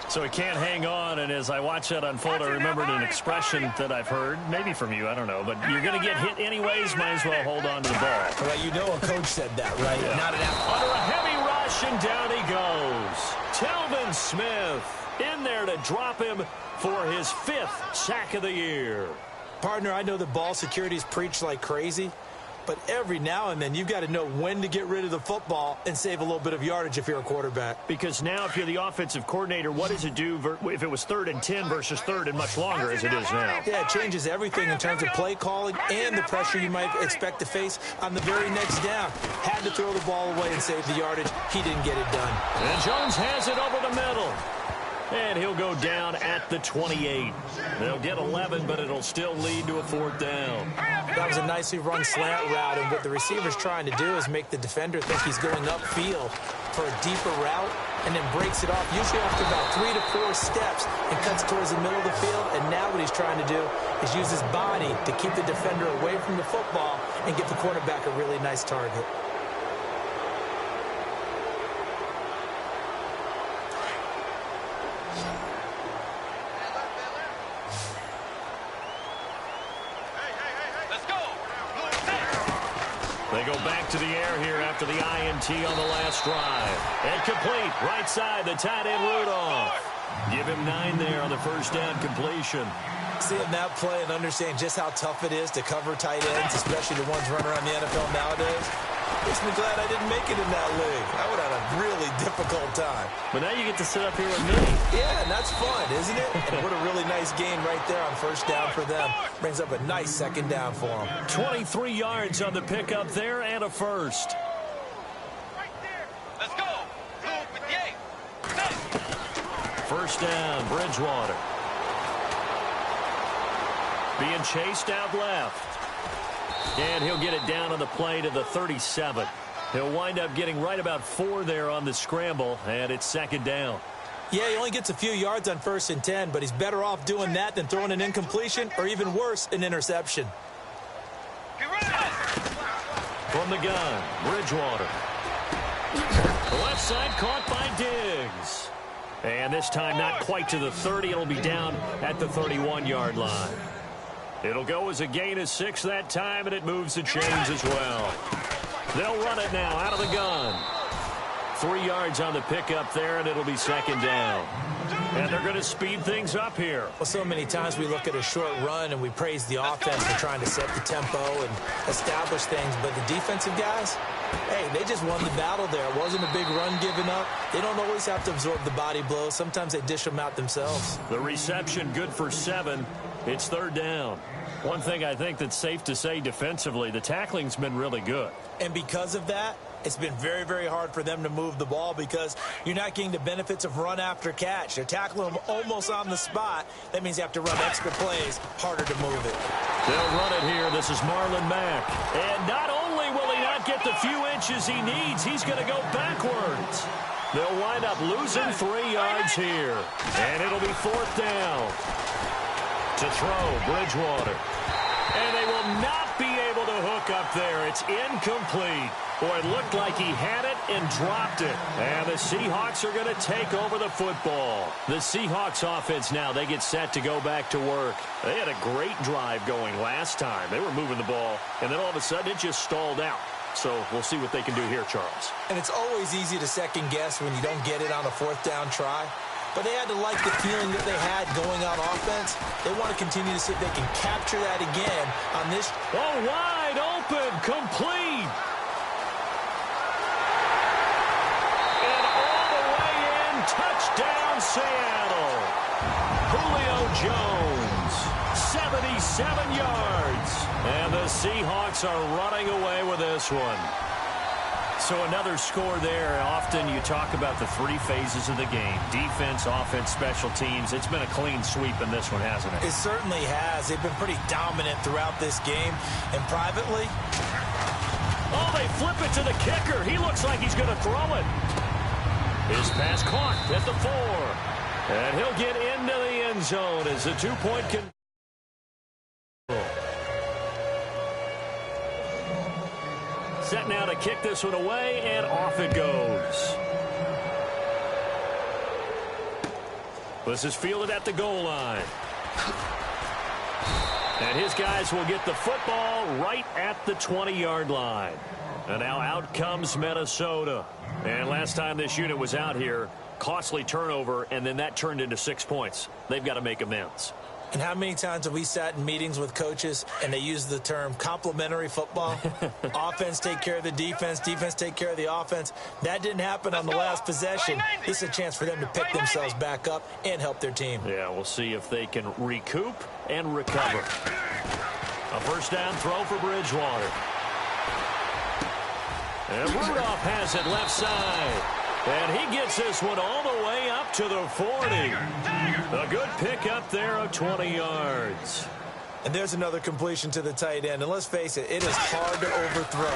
Speaker 2: So he can't hang on, and as I watch that unfold, I remembered an expression that I've heard, maybe from you, I don't know, but you're going to get hit anyways, might as well hold on to the ball.
Speaker 1: Well, you know a coach said that, right?
Speaker 2: Yeah.
Speaker 1: Not an athlete.
Speaker 2: Under a heavy rush, and down he goes. Telvin Smith in there to drop him for his 5th sack of the year.
Speaker 1: Partner, I know that ball security is preached like crazy, but every now and then you've got to know when to get rid of the football and save a little bit of yardage if you're a quarterback.
Speaker 2: Because now if you're the offensive coordinator, what does it do if it was 3rd and 10 versus 3rd and much longer as it is now?
Speaker 1: Yeah, it changes everything in terms of play calling and the pressure you might expect to face on the very next down. Had to throw the ball away and save the yardage. He didn't get it done.
Speaker 2: And Jones has it over the middle. And he'll go down at the 28. They'll get 11, but it'll still lead to a 4th down.
Speaker 1: That was a nicely run slant route, and what the receiver's trying to do is make the defender think he's going upfield for a deeper route and then breaks it off, usually after about 3 to 4 steps, and cuts towards the middle of the field. And now what he's trying to do is use his body to keep the defender away from the football and give the quarterback a really nice target.
Speaker 2: They go back to the air here after the INT on the last drive. And complete, right side, the tight end Rudolph. Give him 9 there on the first down completion.
Speaker 1: Seeing that play and understanding just how tough it is to cover tight ends, especially the ones running around the NFL nowadays, makes me glad I didn't make it in that league. I would have a really difficult time.
Speaker 2: But now you get to sit up here with me.
Speaker 1: Yeah, and that's fun, isn't it? And what a really nice gain right there on first down for them. Brings up a nice second down for them.
Speaker 2: 23 yards on the pickup there and a first.
Speaker 3: Right there. Let's go. Blue 58.
Speaker 2: First down, Bridgewater. Being chased out left. And he'll get it down on the play to the 37. He'll wind up getting right about 4 there on the scramble, and it's second down.
Speaker 1: Yeah, he only gets a few yards on 1st and 10, but he's better off doing that than throwing an incompletion or even worse, an interception.
Speaker 2: From the gun, Bridgewater. The left side caught by Diggs. And this time not quite to the 30. It'll be down at the 31-yard line. It'll go as a gain of 6 that time, and it moves the chains as well. They'll run it now out of the gun. 3 yards on the pickup there, and it'll be second down. And they're going to speed things up here.
Speaker 1: Well, so many times we look at a short run and we praise the offense for trying to set the tempo and establish things. But the defensive guys, hey, they just won the battle there. It wasn't a big run given up. They don't always have to absorb the body blows. Sometimes they dish them out themselves.
Speaker 2: The reception good for 7. It's third down. One thing I think that's safe to say defensively, the tackling's been really good.
Speaker 1: And because of that, it's been very, very hard for them to move the ball because you're not getting the benefits of run after catch. They're tackling them almost on the spot. That means you have to run extra plays, harder to move it.
Speaker 2: They'll run it here. This is Marlon Mack. And not only will he not get the few inches he needs, he's going to go backwards. They'll wind up losing 3 yards here. And it'll be fourth down. To throw, Bridgewater. And they will not be able to hook up there. It's incomplete. Boy, it looked like he had it and dropped it. And the Seahawks are going to take over the football. The Seahawks offense now, they get set to go back to work. They had a great drive going last time. They were moving the ball, and then all of a sudden it just stalled out. So we'll see what they can do here, Charles.
Speaker 1: And it's always easy to second guess when you don't get it on a fourth down try. But they had to like the feeling that they had going on offense. They want to continue to see if they can capture that again on this.
Speaker 2: Oh, wide open, complete. And all the way in, touchdown Seattle. Julio Jones, 77 yards. And the Seahawks are running away with this one. So another score there. Often you talk about the 3 phases of the game. Defense, offense, special teams. It's been a clean sweep in this one, hasn't it?
Speaker 1: It certainly has. They've been pretty dominant throughout this game. And privately,
Speaker 2: oh, they flip it to the kicker. He looks like he's going to throw it. His pass caught at the 4. And he'll get into the end zone as a 2-point conversion. Set now to kick this one away, and off it goes. This is fielded at the goal line. And his guys will get the football right at the 20-yard line. And now out comes Minnesota. And last time this unit was out here, costly turnover, and then that turned into 6 points. They've got to make amends.
Speaker 1: And how many times have we sat in meetings with coaches and they use the term complementary football? Offense take care of the defense, defense take care of the offense. That didn't happen on the last possession. This is a chance for them to pick themselves back up and help their team.
Speaker 2: Yeah, we'll see if they can recoup and recover. A first down throw for Bridgewater. And Rudolph has it left side. And he gets this one all the way up to the 40. A good pickup there of 20 yards.
Speaker 1: And there's another completion to the tight end. And let's face it, it is hard to overthrow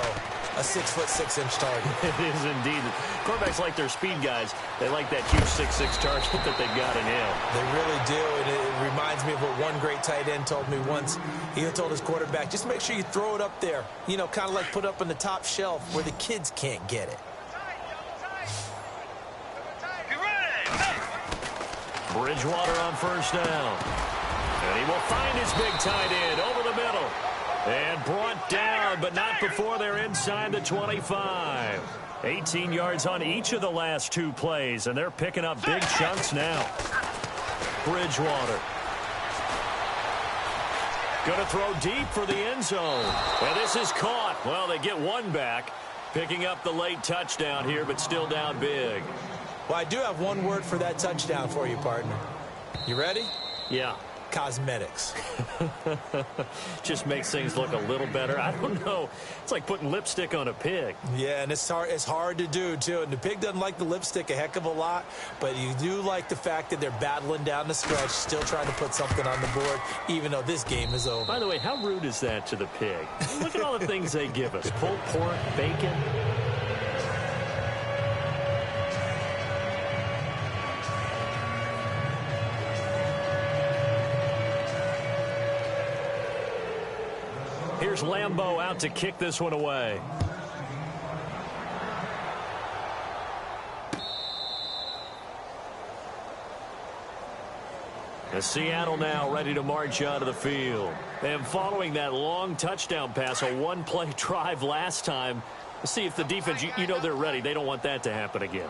Speaker 1: a 6'6" target.
Speaker 2: It is indeed. Quarterbacks like their speed guys. They like that huge 6'6" target that they've got in him.
Speaker 1: They really do. And it reminds me of what one great tight end told me once. He told his quarterback, just make sure you throw it up there. You know, kind of like put up on the top shelf where the kids can't get it.
Speaker 2: Bridgewater on first down. And he will find his big tight end over the middle. And brought down, but not before they're inside the 25. 18 yards on each of the last 2 plays, and they're picking up big chunks now. Bridgewater. Going to throw deep for the end zone. And this is caught. Well, they get one back, picking up the late touchdown here, but still down big.
Speaker 1: Well, I do have one word for that touchdown for you, partner. You ready?
Speaker 2: Yeah.
Speaker 1: Cosmetics.
Speaker 2: Just makes things look a little better. I don't know. It's like putting lipstick on a pig.
Speaker 1: Yeah, and it's hard to do, too. And the pig doesn't like the lipstick a heck of a lot, but you do like the fact that they're battling down the stretch, still trying to put something on the board, even though this game is over.
Speaker 2: By the way, how rude is that to the pig? Look at all the things they give us. Pulled pork, bacon. Here's Lambeau out to kick this one away. And Seattle now ready to march out of the field. And following that long touchdown pass, a one-play drive last time, See if the defense, you know they're ready. They don't want that to happen again.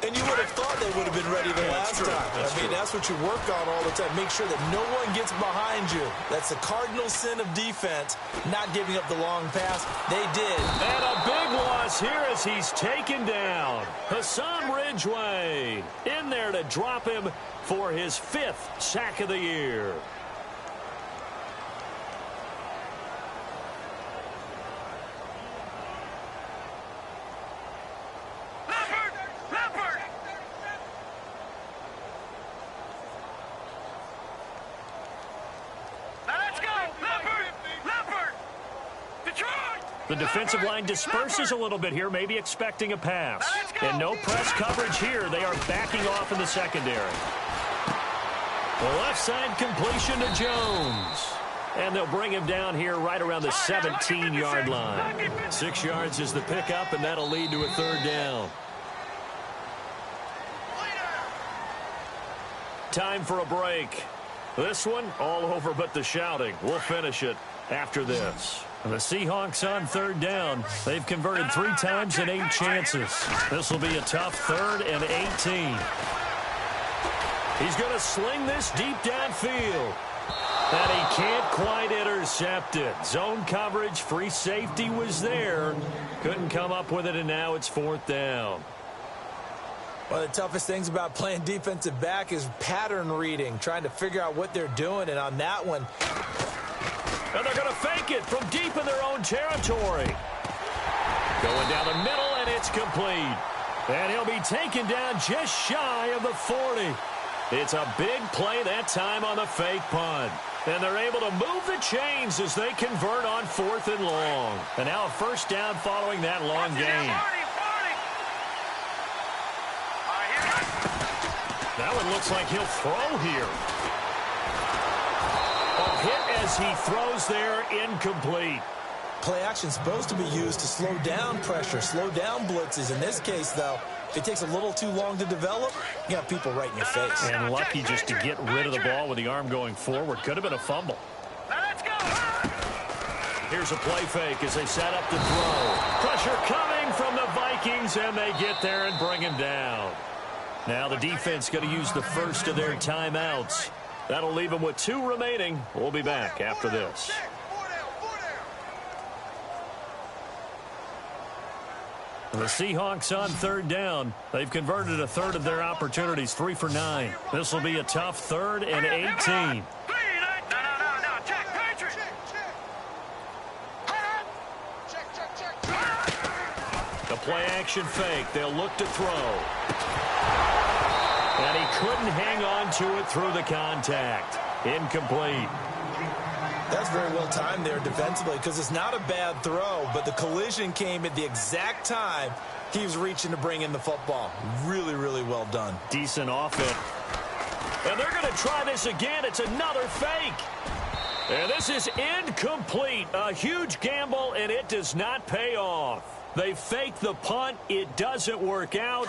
Speaker 1: And you would have thought they would have been ready the last time. That's what you work on all the time. Make sure that no one gets behind you. That's the cardinal sin of defense, not giving up the long pass. They did.
Speaker 2: And a big loss here as he's taken down. Hassan Ridgeway in there to drop him for his 5th sack of the year. The defensive line disperses a little bit here, maybe expecting a pass. And no press coverage here. They are backing off in the secondary. The left side completion to Jones. And they'll bring him down here right around the 17-yard line. 6 yards is the pickup, and that'll lead to a 3rd down. Time for a break. This one, all over but the shouting. We'll finish it after this. The Seahawks on 3rd down. They've converted 3 times in 8 chances. This will be a tough 3rd and 18. He's going to sling this deep downfield. And he can't quite intercept it. Zone coverage, free safety was there. Couldn't come up with it, and now it's 4th down.
Speaker 1: One of the toughest things about playing defensive back is pattern reading, trying to figure out what they're doing. And on that one,
Speaker 2: and they're going to fake it from deep in their own territory. Going down the middle, and it's complete. And he'll be taken down just shy of the 40. It's a big play that time on the fake punt. And they're able to move the chains as they convert on 4th and long. And now a 1st down following that long gain. That one looks like he'll throw here. A hit as he throws there, incomplete.
Speaker 1: Play action supposed to be used to slow down pressure, slow down blitzes. In this case, though, if it takes a little too long to develop, you got people right in your face.
Speaker 2: And lucky just to get rid of the ball with the arm going forward. Could have been a fumble.
Speaker 3: Let's go.
Speaker 2: Here's a play fake as they set up to throw. Pressure coming from the Vikings, and they get there and bring him down. Now the defense going to use the first of their timeouts. That'll leave them with 2 remaining. We'll be back after this. The Seahawks on 3rd down. They've converted a 1/3 of their opportunities, 3 for 9. This will be a tough 3rd and 18. The play action fake. They'll look to throw. And he couldn't hang on to it through the contact. Incomplete.
Speaker 1: That's very well timed there defensively because it's not a bad throw, but the collision came at the exact time he was reaching to bring in the football. Really, really well done.
Speaker 2: Decent offense. And they're going to try this again. It's another fake. And this is incomplete. A huge gamble, and it does not pay off. They fake the punt. It doesn't work out.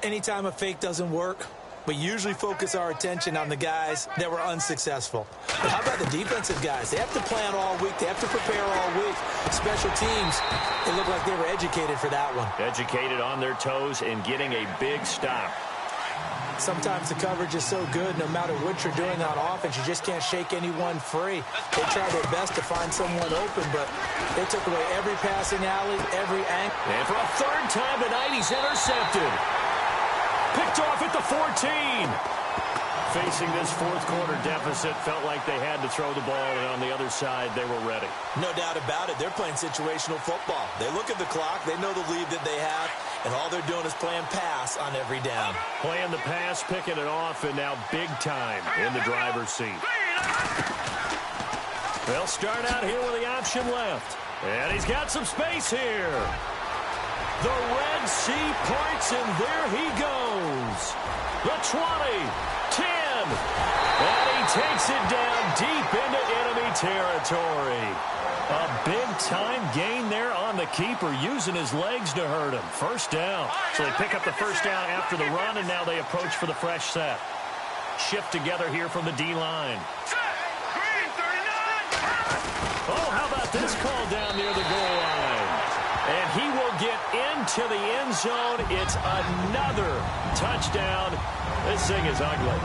Speaker 1: Anytime a fake doesn't work, we usually focus our attention on the guys that were unsuccessful. But how about the defensive guys? They have to plan all week. They have to prepare all week. Special teams, it looked like they were educated for that one.
Speaker 2: Educated on their toes and getting a big stop.
Speaker 1: Sometimes the coverage is so good, no matter what you're doing on offense, you just can't shake anyone free. They try their best to find someone open, but they took away every passing alley, every angle.
Speaker 2: And for a 3rd time tonight, he's intercepted. Picked off at the 14. Facing this 4th quarter deficit, felt like they had to throw the ball, and on the other side, they were ready.
Speaker 1: No doubt about it. They're playing situational football. They look at the clock. They know the lead that they have, and all they're doing is playing pass on every down.
Speaker 2: Playing the pass, picking it off, and now big time in the driver's seat. They'll start out here with the option left. And he's got some space here. The Red Sea parts, and there he goes. The 20, 10, and he takes it down deep into enemy territory. A big-time gain there on the keeper, using his legs to hurt him. 1st down. So they pick up the 1st down after the run, and now they approach for the fresh set. Shift together here from the D-line. Oh, how about this call down near the goal line? And he will get into the end zone. It's another touchdown. This thing is ugly.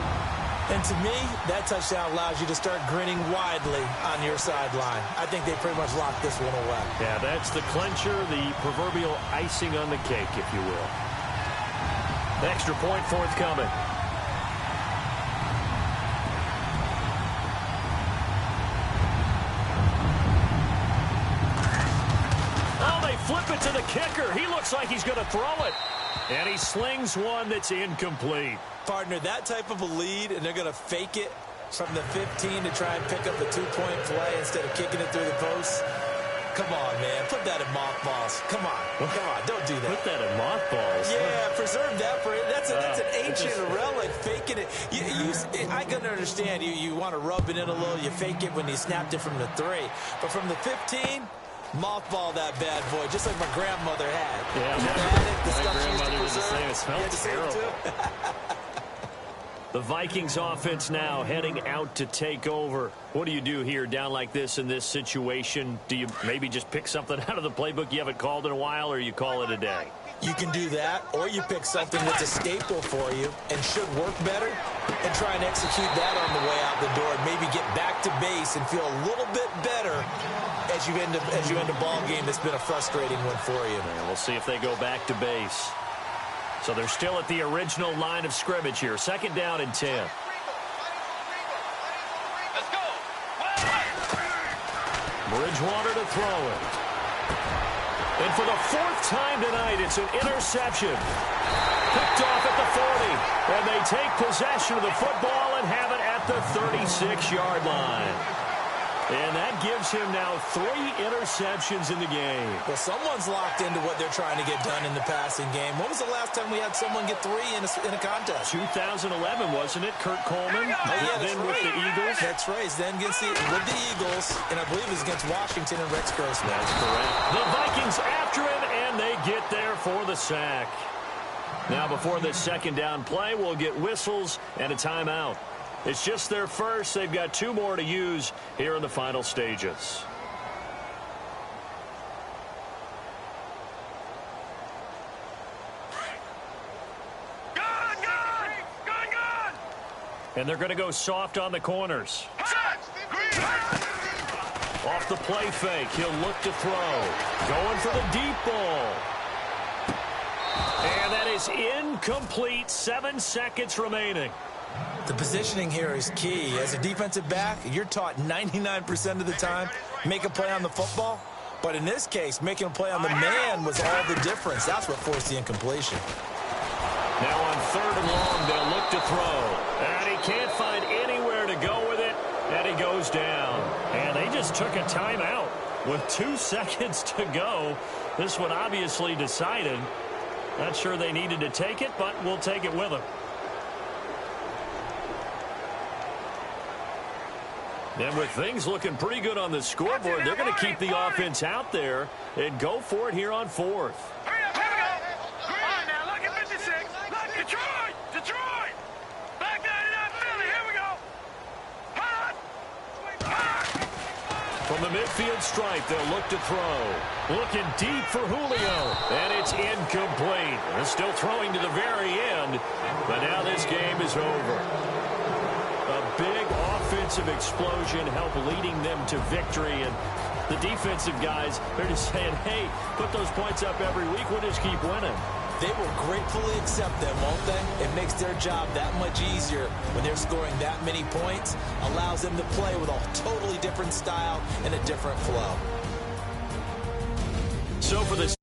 Speaker 1: And to me, that touchdown allows you to start grinning widely on your sideline. I think they pretty much locked this one away.
Speaker 2: Yeah, that's the clincher, the proverbial icing on the cake, if you will. Extra point forthcoming. Oh, they flip it to the kicker. He looks like he's going to throw it. And he slings one that's incomplete.
Speaker 1: Partner, that type of a lead, and they're going to fake it from the 15 to try and pick up a 2-point play instead of kicking it through the post. Come on, man. Put that in mothballs. Come on. Come on. Don't do that.
Speaker 2: Put that in mothballs.
Speaker 1: Yeah, preserve that for it. That's an ancient relic. Faking it. I can understand you want to rub it in a little. You fake it when you snapped it from the 3. But from the 15, mothball that bad boy, just like my grandmother had.
Speaker 2: Yeah,
Speaker 1: my
Speaker 2: grandmother did the same. It smells terrible. The Vikings offense now heading out to take over. What do you do here down like this in this situation? Do you maybe just pick something out of the playbook you haven't called in a while, or you call it a day?
Speaker 1: You can do that, or you pick something that's a staple for you and should work better and try and execute that on the way out the door and maybe get back to base and feel a little bit better as you end a ball game that's been a frustrating one for you.
Speaker 2: And we'll see if they go back to base. So they're still at the original line of scrimmage here. 2nd down and 10.
Speaker 3: Let's go.
Speaker 2: Bridgewater to throw it. And for the 4th time tonight, it's an interception. Picked off at the 40. And they take possession of the football and have it at the 36-yard line. And that gives him now 3 interceptions in the game.
Speaker 1: Well, someone's locked into what they're trying to get done in the passing game. When was the last time we had someone get 3 in a contest?
Speaker 2: 2011, wasn't it? Kurt Coleman.
Speaker 1: Oh, yeah,
Speaker 2: then
Speaker 1: right.
Speaker 2: with the Eagles.
Speaker 1: That's right. Then with the Eagles, and I believe it was against Washington and Rex Grossman.
Speaker 2: That's correct. The Vikings after him, and they get there for the sack. Now, before this 2nd down play, we'll get whistles and a timeout. It's just their first. They've got 2 more to use here in the final stages.
Speaker 3: Good.
Speaker 2: And they're going to go soft on the corners. Off the play fake. He'll look to throw. Going for the deep ball. And that is incomplete. 7 seconds remaining.
Speaker 1: The positioning here is key. As a defensive back, you're taught 99% of the time, make a play on the football. But in this case, making a play on the man was all the difference. That's what forced the incompletion.
Speaker 2: Now on 3rd and long, they'll look to throw. And he can't find anywhere to go with it. And he goes down. And they just took a timeout with 2 seconds to go. This one obviously decided. Not sure they needed to take it, but we'll take it with them. And with things looking pretty good on the scoreboard, they're going to keep the offense out there and go for it here on 4th.
Speaker 3: Hurry up, here we go. All right, now, look at 56. Look, Detroit. Back 99, Philly, here we go. Hot.
Speaker 2: From the midfield stripe, they'll look to throw. Looking deep for Julio. And it's incomplete. They're still throwing to the very end. But now this game is over. A big offensive explosion helped leading them to victory. And the defensive guys, they're just saying, hey, put those points up every week. We'll just keep winning.
Speaker 1: They will gratefully accept them, won't they? It makes their job that much easier when they're scoring that many points. Allows them to play with a totally different style and a different flow.
Speaker 2: So for this